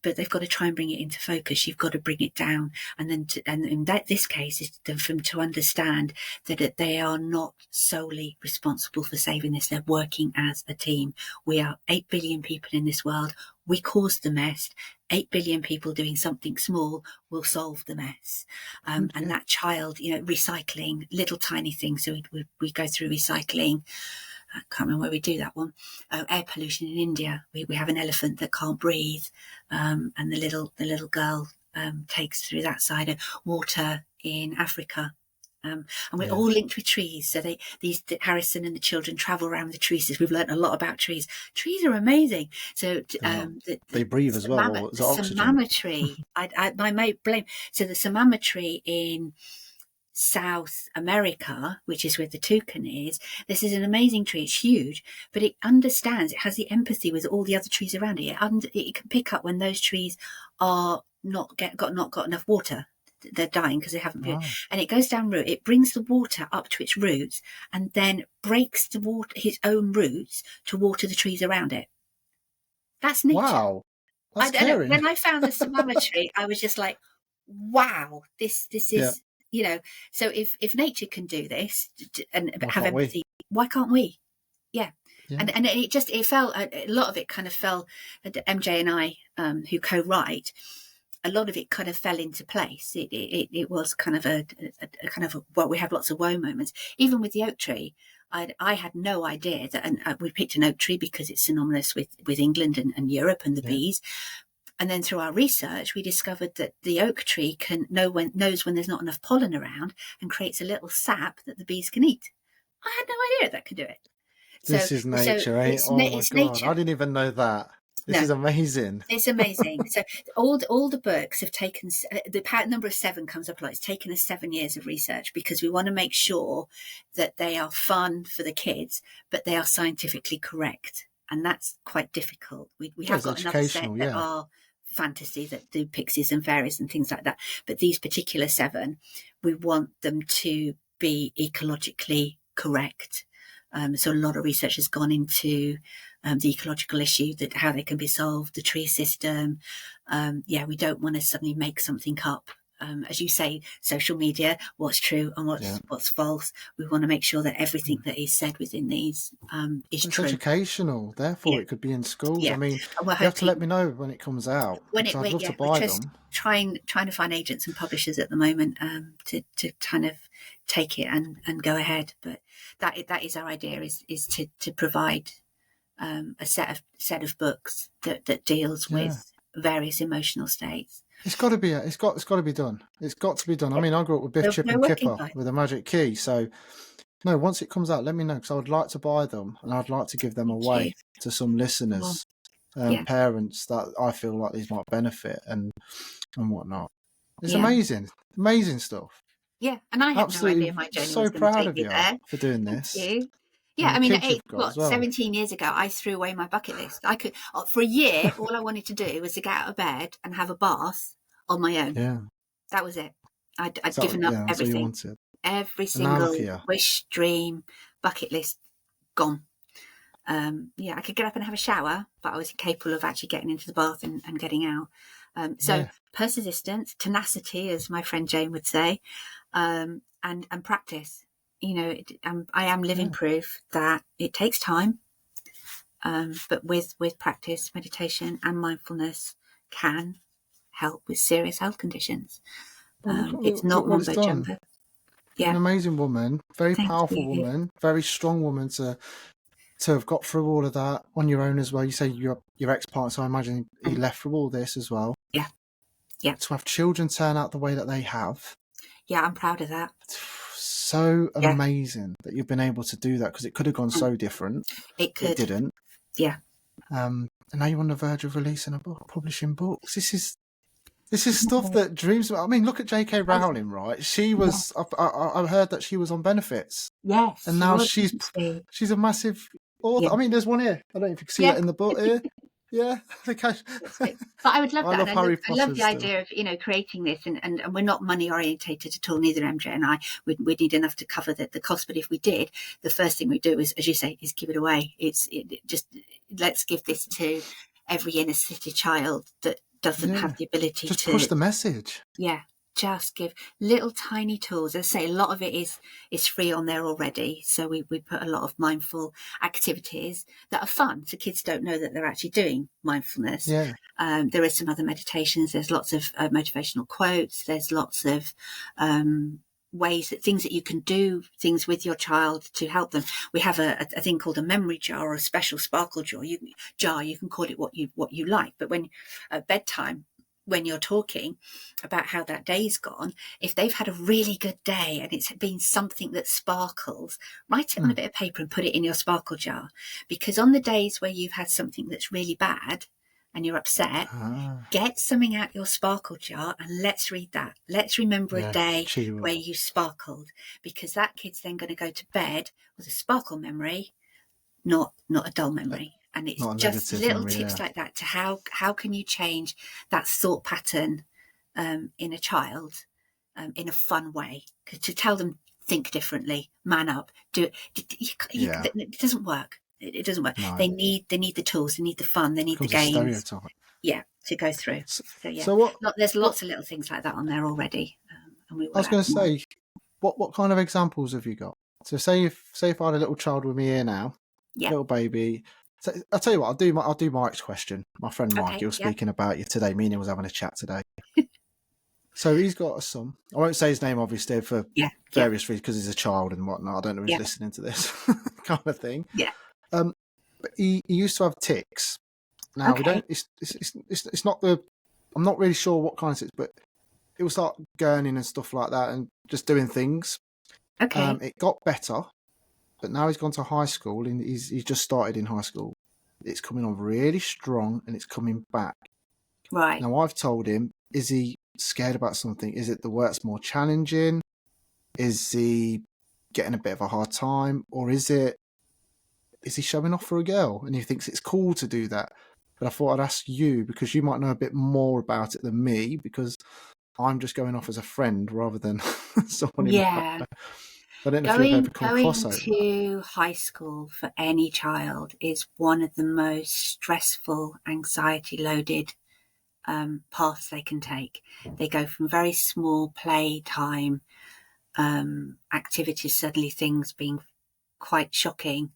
they've got to try and bring it into focus. You've got to bring it down, and then and in this case is for them to understand that they are not solely responsible for saving this. They're working as a team. We are 8 billion people in this world. We caused the mess. 8 billion people doing something small will solve the mess. And that child, recycling little tiny things. So we go through recycling. I can't remember where we do that one. Air pollution in India. We have an elephant that can't breathe, and the little girl takes through that side of water in Africa. And we're all linked with trees. So Harrison and the children travel around the trees. We've learned a lot about trees. Trees are amazing. So they breathe as well. Or is it oxygen? Samama tree. I might blame. So the samama tree in South America, which is where the toucan is, this is an amazing tree. It's huge, but it understands. It has the empathy with all the other trees around it. It can pick up when those trees are not got enough water. They're dying because they haven't been. And it goes down root. It brings the water up to its roots and then breaks his own roots to water the trees around it. That's nature. Wow. That's caring. When I found the samama tree, I was just like, wow, this is, so if nature can do this and have empathy, why can't we? Yeah. And it fell, a lot of it kind of fell, MJ and I, who co-write, a lot of it kind of fell into place. It was kind of we have lots of woe moments. Even with the oak tree, I had no idea that, and we picked an oak tree because it's synonymous with England and Europe and the bees. And then through our research, we discovered that the oak tree knows when there's not enough pollen around and creates a little sap that the bees can eat. I had no idea that could do it. This is nature, eh? Oh my God, nature. I didn't even know that. This is amazing. It's amazing. So all the books have taken, the number of 7 comes up a lot. It's taken us 7 years of research because we want to make sure that they are fun for the kids, but they are scientifically correct. And that's quite difficult. We have got another set that are fantasy, that do pixies and fairies and things like that. But these particular 7, we want them to be ecologically correct. So a lot of research has gone into the ecological issue, that how they can be solved, the tree system. We don't want to suddenly make something up. As you say, social media, what's true and what's false. We want to make sure that everything that is said within these is true. It's educational, therefore it could be in schools. I mean, you have to let me know when it comes out. I'd love to buy them. Trying to find agents and publishers at the moment to kind of take it and go ahead. But that is our idea, is to provide a set of books that deals with various emotional states. It's got to be done. It's got to be done. I mean, I grew up with Biff, Chip and Kipper with a magic key. So, no, once it comes out, let me know, because I would like to buy them and I'd like to give them away to some listeners, parents that I feel like these might benefit and whatnot. It's amazing stuff. Yeah, and I had no idea my journey was going to take me there. So proud of you for doing this. Thank you. Yeah, I mean, 17 years ago, I threw away my bucket list. I could, for a year, all I wanted to do was to get out of bed and have a bath on my own. Yeah. That was it. I'd given up everything. Every single wish, dream, bucket list, gone. I could get up and have a shower, but I was incapable of actually getting into the bath and getting out. Persistence, tenacity, as my friend Jane would say, and practice. I am living proof that it takes time, but with practice, meditation and mindfulness can help with serious health conditions. It's not mumbo jumbo. An amazing woman, very powerful woman, very strong woman to have got through all of that on your own as well. You say your ex-partner, so I imagine he left through all this as well. Yeah. To have children turn out the way that they have. Yeah, I'm proud of that. So amazing that you've been able to do that, because it could have gone so different. It could. It didn't. Yeah. And now you're on the verge of releasing a book, publishing books. This is stuff that dreams about. I mean, look at J.K. Rowling, right? She was. I heard that she was on benefits. Yes. And now she's a massive author. Yeah. I mean, there's one here. I don't know if you can see that in the book here. Yeah, but I would love that. I love the idea of creating this, and we're not money orientated at all. Neither MJ and I. We need enough to cover the cost. But if we did, the first thing we do is, as you say, is give it away. Let's give this to every inner city child that doesn't have the ability to push the message. Yeah, just give little tiny tools. As I say, a lot of it is free on there already. So we put a lot of mindful activities that are fun. So kids don't know that they're actually doing mindfulness. Yeah. There is some other meditations. There's lots of motivational quotes. There's lots of ways things that you can do things with your child to help them. We have a thing called a memory jar or a special sparkle jar. You can call it what you like, but when at bedtime, when you're talking about how that day's gone, if they've had a really good day and it's been something that sparkles, write it on a bit of paper and put it in your sparkle jar. Because on the days where you've had something that's really bad and you're upset, get something out your sparkle jar and let's read that. Let's remember a day where you sparkled, because that kid's then going to go to bed with a sparkle memory, not a dull memory. And it's just little tips like that to how can you change that thought pattern in a child in a fun way, to tell them think differently, man up, do it. It doesn't work. It doesn't work. No. They need the tools, they need the fun, they need the games. To go through. So there's lots of little things like that on there already. And I was going to say, what kind of examples have you got? So say if I had a little child with me here now, little baby. So I'll tell you what, I'll do Mike's question. My friend Mike, he was speaking about you today. Me and him was having a chat today. So he's got a son. I won't say his name, obviously, for various reasons, because he's a child and whatnot. I don't know if he's listening to this kind of thing. Yeah. But he used to have tics. Now we don't. It's not the. I'm not really sure what kind of tics, but it was like gurning and stuff like that, and just doing things. Okay. It got better. But now he's gone to high school and he's just started in high school. It's coming on really strong and it's coming back. Right. Now I've told him, is he scared about something? Is it the work's more challenging? Is he getting a bit of a hard time? Or is he showing off for a girl and he thinks it's cool to do that? But I thought I'd ask you, because you might know a bit more about it than me, because I'm just going off as a friend rather than someone in my... I don't know if you've ever come across Going to high school for any child is one of the most stressful, anxiety-loaded paths they can take. They go from very small playtime activities, suddenly things being quite shocking,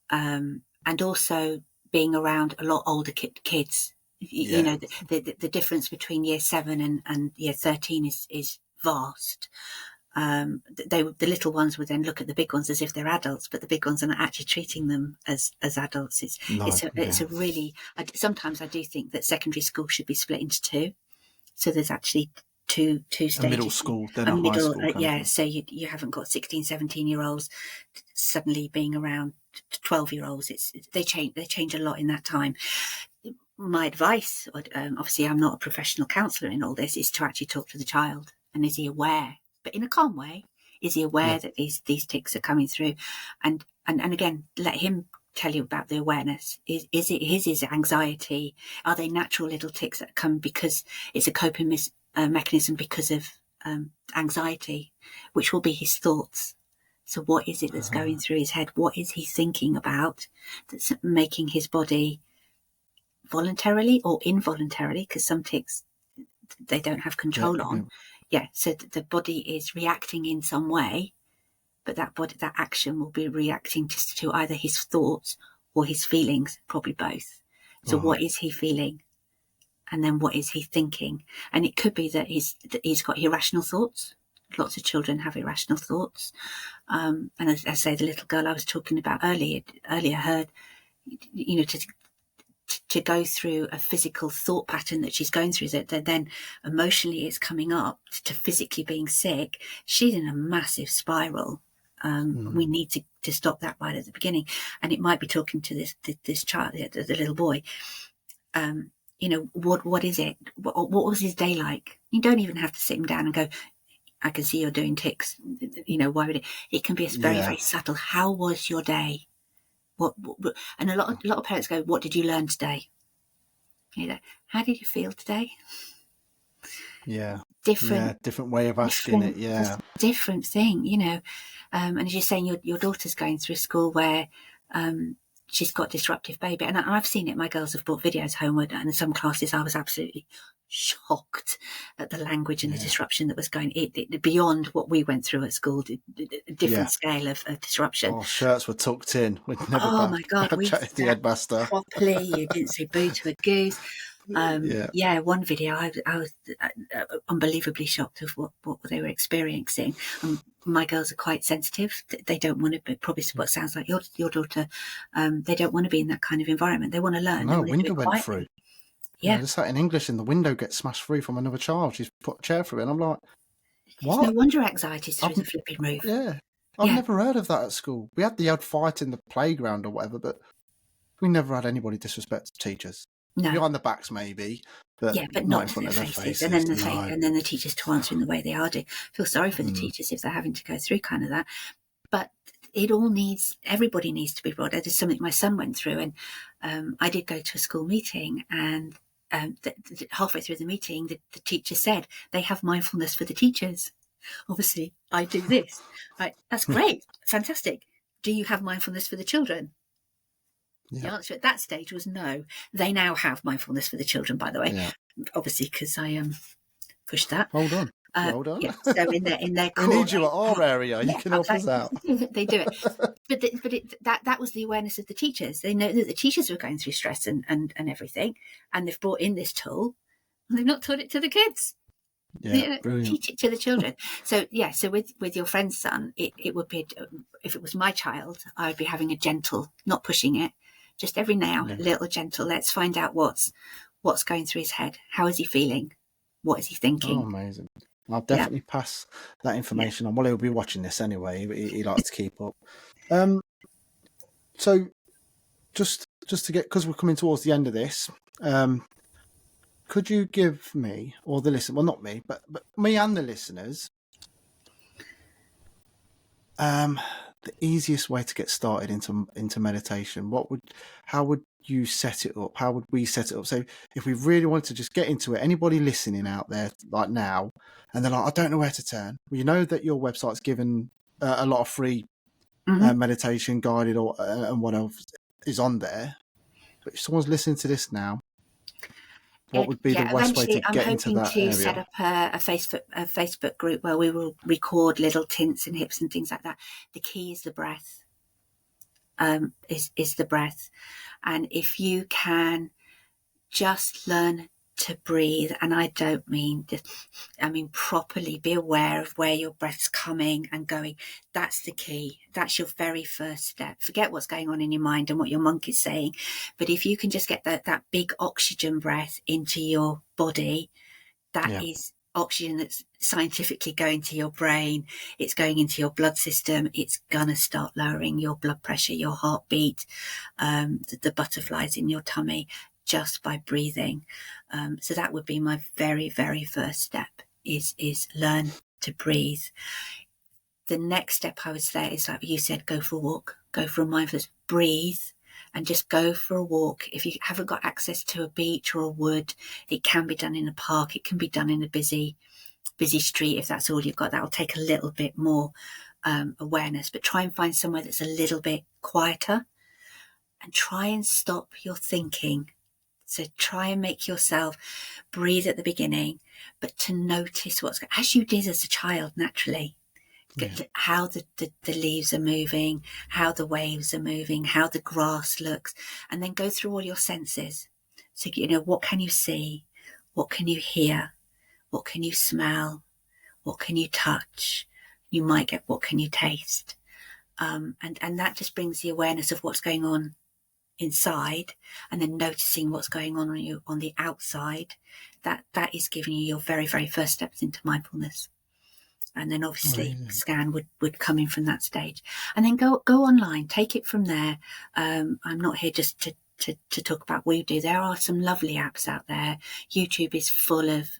and also being around a lot older kids. You know, the difference between year 7 and year 13 is vast. The little ones would then look at the big ones as if they're adults, but the big ones are not actually treating them as adults. It's a really, sometimes I do think that secondary school should be split into two. So there's actually two stages. A middle school, then a high school. So you haven't got 16, 17-year-olds suddenly being around 12-year-olds. They change a lot in that time. My advice, obviously I'm not a professional counsellor in all this, is to actually talk to the child. And is he aware? But in a calm way, is he aware that these tics are coming through? And again, let him tell you about the awareness. Is it his anxiety? Are they natural little tics that come because it's a coping mechanism because of anxiety, which will be his thoughts? So what is it that's going through his head? What is he thinking about that's making his body voluntarily or involuntarily, because some tics they don't have control on. So the body is reacting in some way, but that action will be reacting to either his thoughts or his feelings, probably both. So what is he feeling? And then what is he thinking? And it could be that he's got irrational thoughts. Lots of children have irrational thoughts. And as I say, the little girl I was talking about earlier heard, to go through a physical thought pattern that she's going through, that then emotionally is coming up to physically being sick. She's in a massive spiral. We need to stop that right at the beginning. And it might be talking to this child, the little boy. What is it? What was his day like? You don't even have to sit him down and go, I can see you're doing tics. Why would it? It can be very, very subtle. How was your day? What and a lot of parents go, what did you learn today? How did you feel today? Different way of asking it. Different thing, and as you're saying, your daughter's going through school where she's got disruptive baby. And I've seen it. My girls have brought videos homeward, and in some classes I was absolutely shocked at the language and the disruption that was going beyond what we went through at school, a different scale of disruption. Oh, shirts were tucked in. We'd never my God, we chatted to the headmaster properly. You didn't say boo to a goose. One video I was unbelievably shocked of what they were experiencing. My girls are quite sensitive. They don't want to be, probably what sounds like your daughter. They don't want to be in that kind of environment. They want to learn. No, window went through. Yeah, just like in English, and the window gets smashed through from another child. She's put a chair through it, and I'm like, what? No wonder anxiety's through the flipping roof. Yeah, I've never heard of that at school. We had the odd fight in the playground or whatever, but we never had anybody disrespect teachers. No. Behind the backs, maybe, but not in front to of their their faces. faces. And then the teachers to answer in the way they are. I feel sorry for the teachers if they're having to go through kind of that. But everybody needs to be brought. That is something my son went through, and I did go to a school meeting, and halfway through the meeting, the teacher said they have mindfulness for the teachers. Obviously, I do this. Right, that's great, fantastic. Do you have mindfulness for the children? Yeah. The answer at that stage was no. They now have mindfulness for the children, by the way, obviously, because I pushed that. Hold on. Hold on. Yeah, so in their core, we need you at our area. You can help us out. They do it, but that was the awareness of the teachers. They know that the teachers were going through stress and everything, and they've brought in this tool, and they've not taught it to the kids. Yeah, brilliant. Teach it to the children. So with your friend's son, it would be, if it was my child, I would be having a gentle, not pushing it, just every now a little gentle. Let's find out what's going through his head. How is he feeling? What is he thinking? Oh, amazing. I'll definitely pass that information on. Well, he'll be watching this anyway. He likes to keep up. So just to get, because we're coming towards the end of this, could you give me, or the listener, well, not me, but me and the listeners, the easiest way to get started into meditation? How would you set it up? How would we set it up? So if we really wanted to just get into it, anybody listening out there like now, and they're like, I don't know where to turn. Well, you know that your website's given a lot of free meditation guided and what else is on there. But if someone's listening to this now, what would be the best way to get into that area? I'm hoping to set up a Facebook group where we will record little tints and hips and things like that. The key is the breath. Is the breath, and if you can just learn to breathe, and I don't mean properly be aware of where your breath's coming and going. That's the key. That's your very first step. Forget what's going on in your mind and what your monk is saying, but if you can just get that big oxygen breath into your body, that is oxygen that's scientifically going to your brain. It's going into your blood system. It's gonna start lowering your blood pressure, your heartbeat, the butterflies in your tummy, just by breathing. So that would be my very, very first step, is learn to breathe. The next step I would say is, like you said, go for a walk, go for a mindfulness, breathe, and just go for a walk. If you haven't got access to a beach or a wood, it can be done in a park. It can be done in a busy street. If that's all you've got, that'll take a little bit more awareness, but try and find somewhere that's a little bit quieter, and try and stop your thinking. So try and make yourself breathe at the beginning, but to notice as you did as a child naturally. How the leaves are moving, how the waves are moving, how the grass looks, and then go through all your senses. So, what can you see? What can you hear? What can you smell? What can you touch? You might get, what can you taste? And that just brings the awareness of what's going on inside, and then noticing what's going on you on the outside. That is giving you your very, very first steps into mindfulness. And then obviously scan would come in from that stage, and then go online, take it from there. I'm not here just to talk about what you do. There are some lovely apps out there. YouTube is full of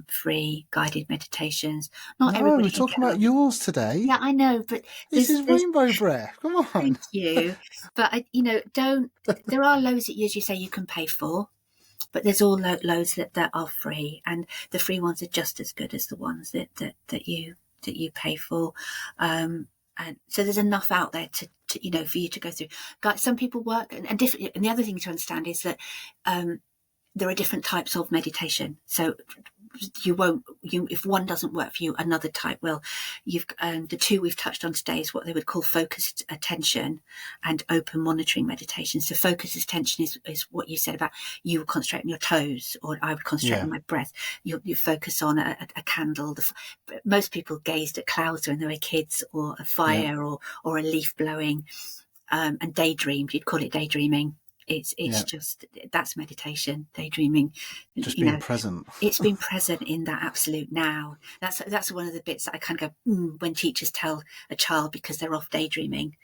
free guided meditations. Everybody. We're talking about yours today. Yeah, I know, but this is rainbow breath. Come on. Thank you. But don't. There are loads that, as you say, you can pay for. But there's all loads that are free, and the free ones are just as good as the ones that you pay for. And so there's enough out there for you to go through. Some people work and different. And the other thing to understand is that there are different types of meditation. So if one doesn't work for you, another type will. You've the two we've touched on today is what they would call focused attention and open monitoring meditation. So focused attention is what you said about you concentrate on your toes, or I would concentrate on my breath. You focus on a candle. Most people gazed at clouds when they were kids, or a fire, or a leaf blowing, and daydreamed. You'd call it daydreaming. It's just, that's meditation, daydreaming. Just being present. It's being present in that absolute now. That's one of the bits that I kind of go, when teachers tell a child because they're off daydreaming,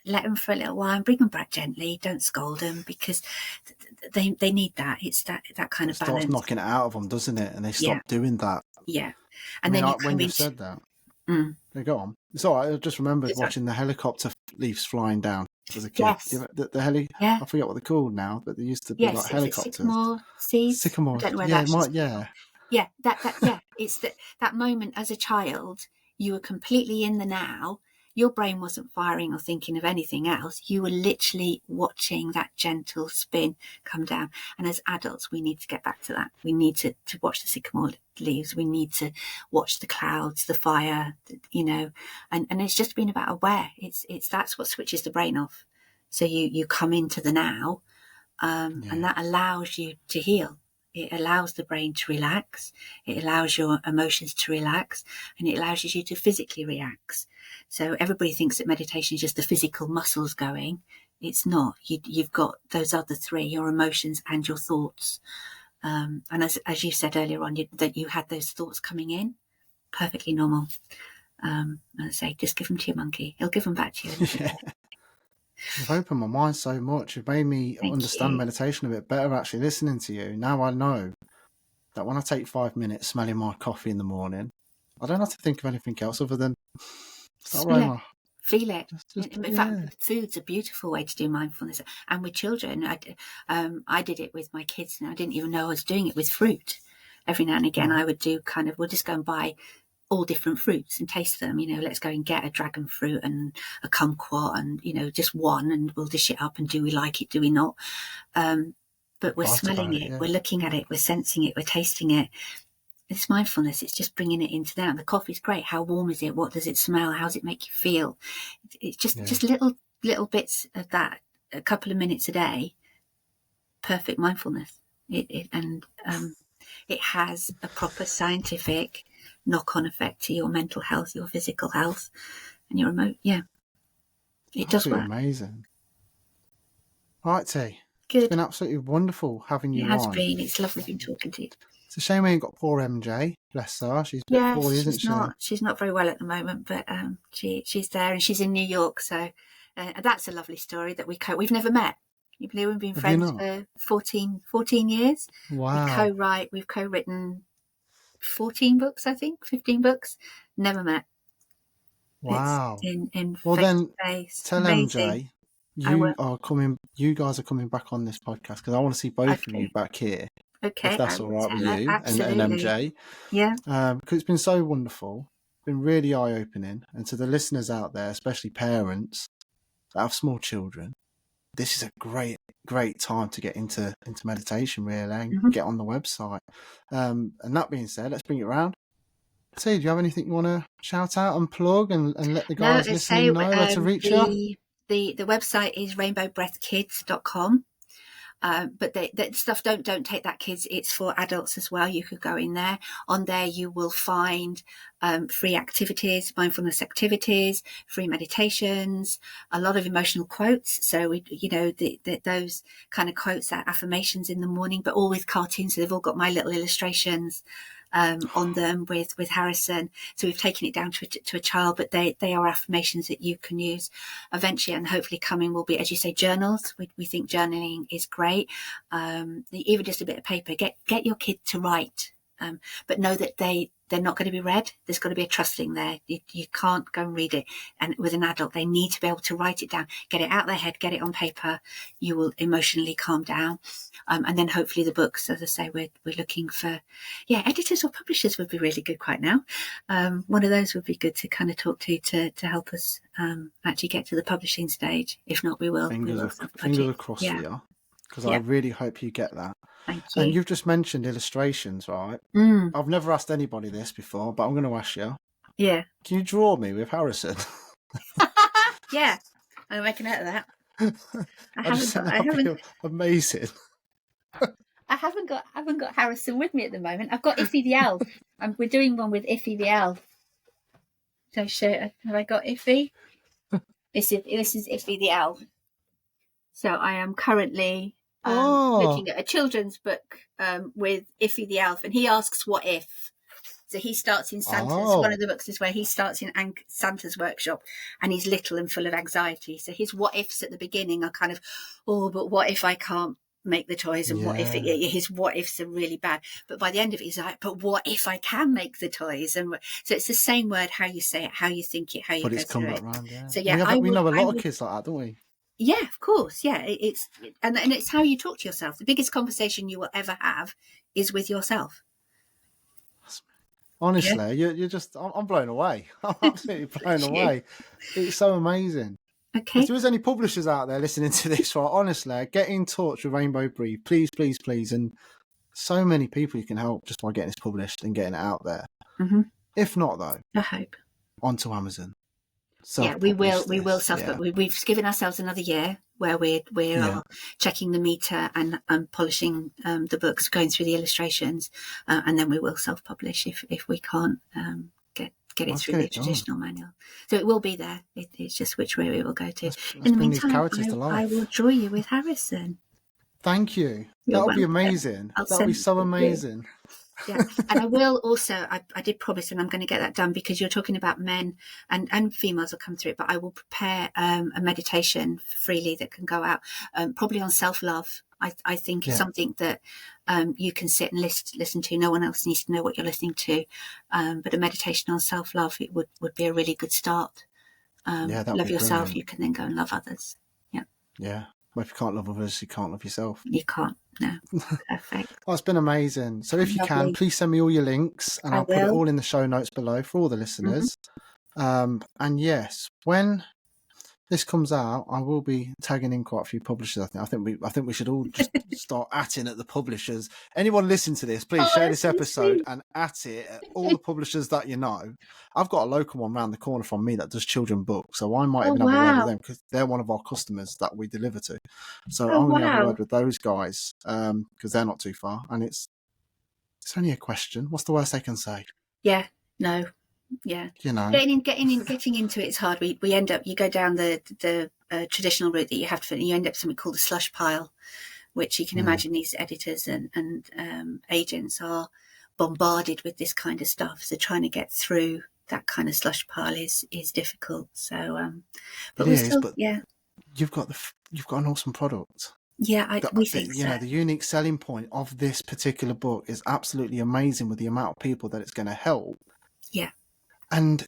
let them for a little while and bring them back gently. Don't scold them, because they need that. It's that kind of balance. It starts knocking it out of them, doesn't it? And they stop doing that. Yeah. And then when you said that, go on. It's all right. I just remembered watching the helicopter leaves flying down as a kid. Yes. I forget what they're called now, but they used to be like helicopters. Sycamore. I don't know where that's Yeah, that it's that moment as a child, you were completely in the now. Your brain wasn't firing or thinking of anything else. You were literally watching that gentle spin come down. And as adults, we need to get back to that. We need to watch the sycamore leaves. We need to watch the clouds, the fire, and it's just being about aware. It's that's what switches the brain off. So you come into the now, and that allows you to heal. It allows the brain to relax. It allows your emotions to relax, and it allows you to physically relax. So everybody thinks that meditation is just the physical muscles going. It's not. You've got those other three: your emotions and your thoughts. And as you said earlier on, that you had those thoughts coming in, perfectly normal. And I say, just give them to your monkey. He'll give them back to you. You've opened my mind so much. You've made me understand meditation a bit better, actually, listening to you. Now I know that when I take 5 minutes smelling my coffee in the morning, I don't have to think of anything else other than feel it. In fact, food's a beautiful way to do mindfulness. And with children, I did it with my kids, and I didn't even know I was doing it with fruit. Every now and again, I would do we'll just go and buy all different fruits and taste them. Let's go and get a dragon fruit and a kumquat, and just one, and we'll dish it up, and do we like it, do we not? But we're smelling it, we're looking at it, we're sensing it, we're tasting it. It's mindfulness. It's just bringing it into that. The coffee's great. How warm is it? What does it smell? How does it make you feel? It's just little bits of that, a couple of minutes a day. Perfect mindfulness. It has a proper scientific knock-on effect to your mental health, your physical health, and your it does work. Amazing. All right, Tee. Good. It's been absolutely wonderful having you on. It has been. It's lovely been talking to you. It's a shame we ain't got poor MJ. Bless her. She's a bit poorly, isn't she? She's not very well at the moment, but she's there, and she's in New York. So that's a lovely story that we've never met. We've been friends for 14 years. Wow. We've co-written 14 books, I think, 15 books. Never met. Wow. It's in well, then face. Tell Amazing. MJ you guys are coming back on this podcast, because I want to see both of you back here. Okay. If that's all right with you and MJ. Yeah. Because it's been so wonderful. It's been really eye-opening. And to the listeners out there, especially parents that have small children, this is a great time to get into meditation, really, and get on the website. And that being said, let's bring it around. Tee, do you have anything you want to shout out and plug and let the guys listening know where to reach you? The website is rainbowbreathkids.com. But the stuff, don't take that, kids. It's for adults as well. You could go in there. On there, you will find free activities, mindfulness activities, free meditations, a lot of emotional quotes. So those kind of quotes, are affirmations in the morning, but all with cartoons. So they've all got my little illustrations on them with Harrison. So we've taken it down to a child, but they are affirmations that you can use. Eventually, and hopefully coming, will be, as you say, journals. We think journaling is great. Even just a bit of paper. Get your kid to write. but know that they're not going to be read. There's got to be a trusting there. You can't go and read it. And with an adult, they need to be able to write it down, get it out their head, get it on paper. You will emotionally calm down. And then hopefully the books, as I say, we're looking for, editors or publishers would be really good quite now. One of those would be good to kind of talk to help us actually get to the publishing stage. If not, we will. Fingers across for you, because I really hope you get that. Thank you. And you've just mentioned illustrations, right? I've never asked anybody this before, but I'm going to ask you. Yeah. Can you draw me with Harrison? Yeah, I'm making out of that. Amazing. I haven't got Harrison with me at the moment. I've got Iffy the elf. We're doing one with Iffy the elf. So have I got Iffy? This is Iffy the elf. So I am currently looking at a children's book with Iffy the elf, and he asks what if. So he starts in Santa's. One of the books is where he starts in Santa's workshop, and he's little and full of anxiety. So his what ifs at the beginning are kind of, but what if I can't make the toys, and what if his what ifs are really bad, but by the end of it he's like, but what if I can make the toys? And so it's the same word, how you say it, how you think it, how you go through it. Around, yeah. So we know a lot of kids like that, don't we? Yeah, of course. Yeah, it's and it's how you talk to yourself. The biggest conversation you will ever have is with yourself. Honestly, you're just, I'm blown away. I'm absolutely blown away. It's so amazing. Okay. If there is any publishers out there listening to this, right, honestly, get in touch with Rainbow Breed, please, please, please. And so many people you can help just by getting this published and getting it out there. Mm-hmm. If not, though, I hope onto Amazon. We will self. We've given ourselves another year where we're checking the meter and polishing the books, going through the illustrations, and then we will self-publish if we can't get it through the traditional manual. So it will be there. It's just which way we will go to. In the meantime, I will draw you with Harrison. Thank you. That would be amazing. That would be so amazing. Yeah, and I will also, I did promise, and I'm going to get that done, because you're talking about men and females will come through it, but I will prepare a meditation freely that can go out, probably on self-love. I think it's something that you can sit and listen to. No one else needs to know what you're listening to, but a meditation on self-love, it would be a really good start. Love yourself, brilliant. You can then go and love others. Yeah. Well, if you can't love others, you can't love yourself. You can't. No. Perfect. It's been amazing. So if you can, please send me all your links, and I'll put it all in the show notes below for all the listeners. Mm-hmm. And yes, when this comes out, I will be tagging in quite a few publishers. I think we should all just start atting at the publishers. Anyone listening to this, please share this episode and at it at all the publishers that you know. I've got a local one round the corner from me that does children books, so I might even have a word with them, because they're one of our customers that we deliver to. So I'm going to have a word with those guys, because they're not too far, and it's only a question. What's the worst they can say? Yeah. No. Yeah, you know, getting into it is hard. We end up, you go down the traditional route that you have to, you end up something called a slush pile, which you can imagine these editors and agents are bombarded with this kind of stuff. So trying to get through that kind of slush pile is difficult. So, but you've got an awesome product. Yeah, we think so. You know, the unique selling point of this particular book is absolutely amazing with the amount of people that it's going to help. Yeah. And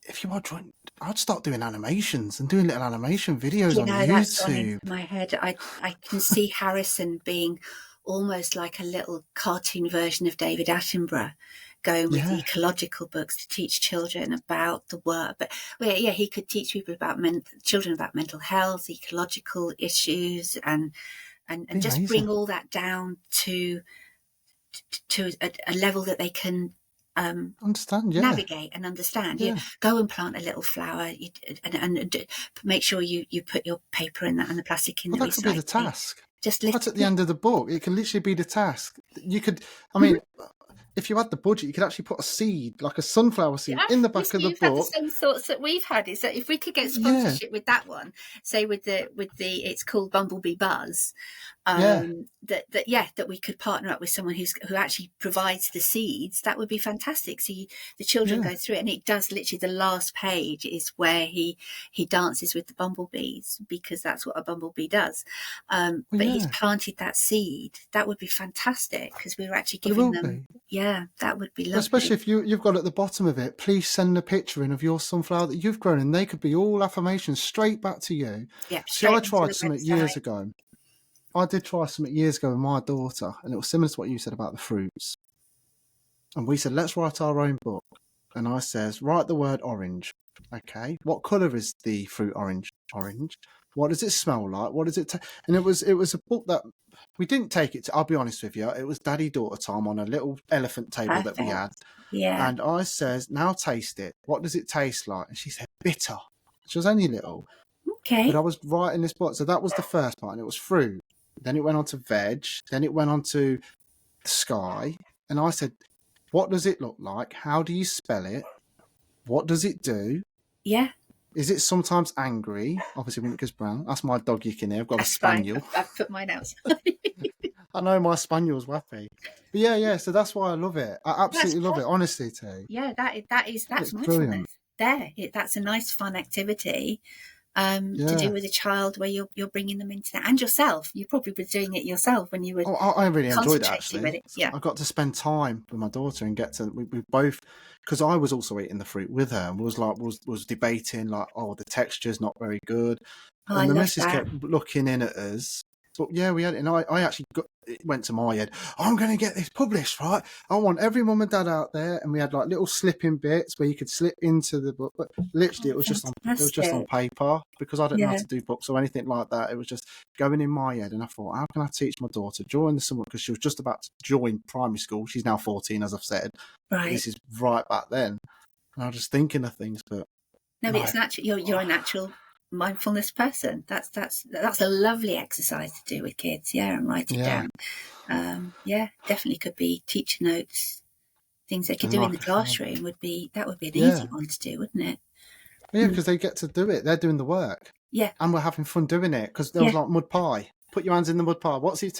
if you are trying, I'd start doing animations and doing little animation videos on YouTube. That's gone into my head. I can see Harrison being almost like a little cartoon version of David Attenborough, going with the ecological books to teach children about the world. But he could teach people about children about mental health, ecological issues, and just bring all that down to a level that they can understand, navigate and understand. Go and plant a little flower, and make sure you put your paper in that and the plastic in the recycling. That could be the task. That's at the end of the book. It can literally be the task. You could, I mean, if you had the budget, you could actually put a seed, like a sunflower seed, in the back of the book. Had the same thoughts that we've had. Is that if we could get sponsorship with that one, say with the it's called Bumblebee Buzz, Yeah. That we could partner up with someone who actually provides the seeds. That would be fantastic. So the children Yeah. go through it, and it does literally, the last page is where he dances with the bumblebees, because that's what a bumblebee does. Well, But yeah. he's planted that seed. That would be fantastic, because we were actually But it giving will them. be. Yeah, that would be But lovely. especially if you've got at the bottom of it, please send a picture in of your sunflower that you've grown, and they could be all affirmations straight back to you. Yeah, See, I straight onto tried the something website. years ago. I did try something years ago with my daughter, and it was similar to what you said about the fruits. And we said, let's write our own book. And I says, write the word orange. Okay. What colour is the fruit orange? Orange. What does it smell like? What does it and it was a book that we didn't take it to, I'll be honest with you, it was daddy-daughter time on a little elephant table that we had. Yeah. And I says, now taste it. What does it taste like? And she said, bitter. She was only little. Okay. But I was writing this book. So that was the first part, and it was fruit. Then it went on to veg. Then it went on to the sky. And I said, what does it look like? How do you spell it? What does it do? Yeah. Is it sometimes angry? Obviously, when it goes brown. That's my dog you can hear. I've got That's a spaniel. fine. I've put mine outside. I know my spaniel's wappy. But yeah. So that's why I love it. I absolutely love it. Honestly, Tee. Yeah, that's It's mindfulness. brilliant. That's a nice fun activity to do with a child, where you're bringing them into that, and yourself. You probably were doing it yourself when you were. Oh, I really enjoyed it, concentrating actually. with it. Yeah. I got to spend time with my daughter and get to we both, because I was also eating the fruit with her, and was debating like, oh, the texture's not very good, Oh, I and the love missus that. kept looking in at us. But yeah, we had it, and I actually it went to my head. I'm going to get this published, right? I want every mum and dad out there, and we had like little slipping bits where you could slip into the book. But literally, it was just on paper, because I don't know how to do books or anything like that. It was just going in my head, and I thought, how can I teach my daughter during the summer, because she was just about to join primary school. She's now 14, as I've said. Right. This is right back then, and I was just thinking of things, but no, it's natural. You're a natural mindfulness person. That's a lovely exercise to do with kids. Yeah, and write it down. Definitely could be teacher notes, things they could do in the classroom. That would be an easy one to do, wouldn't it? Yeah, because they get to do it. They're doing the work. Yeah, and we're having fun doing it, because there was like mud pie. Put your hands in the mud pie. What's it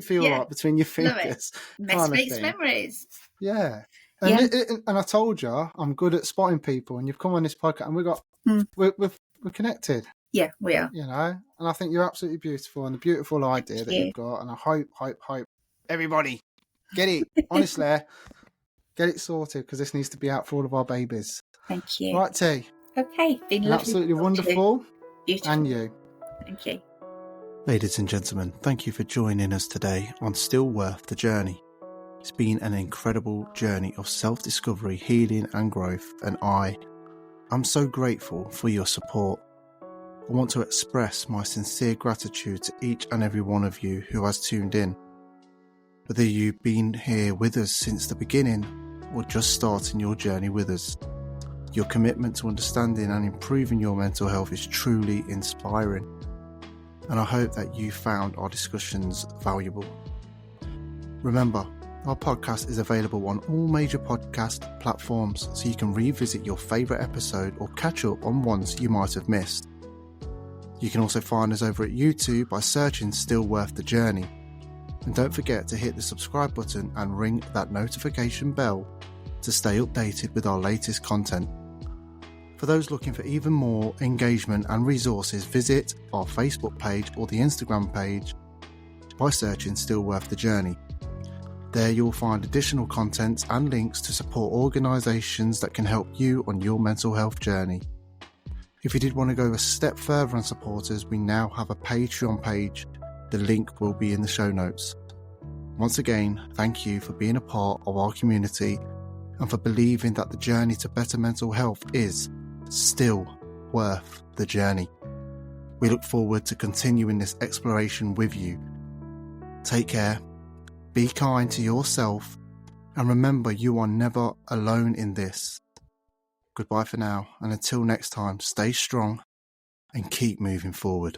feel like between your fingers? Makes memories. Yeah. And and I told you I'm good at spotting people, and you've come on this podcast, and we're connected. Yeah, we are. You know, and I think you're absolutely beautiful, and the beautiful idea that you've got, and I hope everybody get it. Honestly, get it sorted, because this needs to be out for all of our babies. Thank you. Right, Tee. Okay, been lovely. Absolutely wonderful. Beautiful. And you. Thank you. Ladies and gentlemen, thank you for joining us today on Still Worth the Journey. It's been an incredible journey of self-discovery, healing and growth, and I'm so grateful for your support. I want to express my sincere gratitude to each and every one of you who has tuned in. Whether you've been here with us since the beginning or just starting your journey with us, your commitment to understanding and improving your mental health is truly inspiring. And I hope that you found our discussions valuable. Remember, our podcast is available on all major podcast platforms, so you can revisit your favourite episode or catch up on ones you might have missed. You can also find us over at YouTube by searching Still Worth the Journey. And don't forget to hit the subscribe button and ring that notification bell to stay updated with our latest content. For those looking for even more engagement and resources, visit our Facebook page or the Instagram page by searching Still Worth the Journey. There you'll find additional content and links to support organisations that can help you on your mental health journey. If you did want to go a step further and support us, we now have a Patreon page. The link will be in the show notes. Once again, thank you for being a part of our community and for believing that the journey to better mental health is still worth the journey. We look forward to continuing this exploration with you. Take care, be kind to yourself, and remember you are never alone in this. Goodbye for now, and until next time, stay strong and keep moving forward.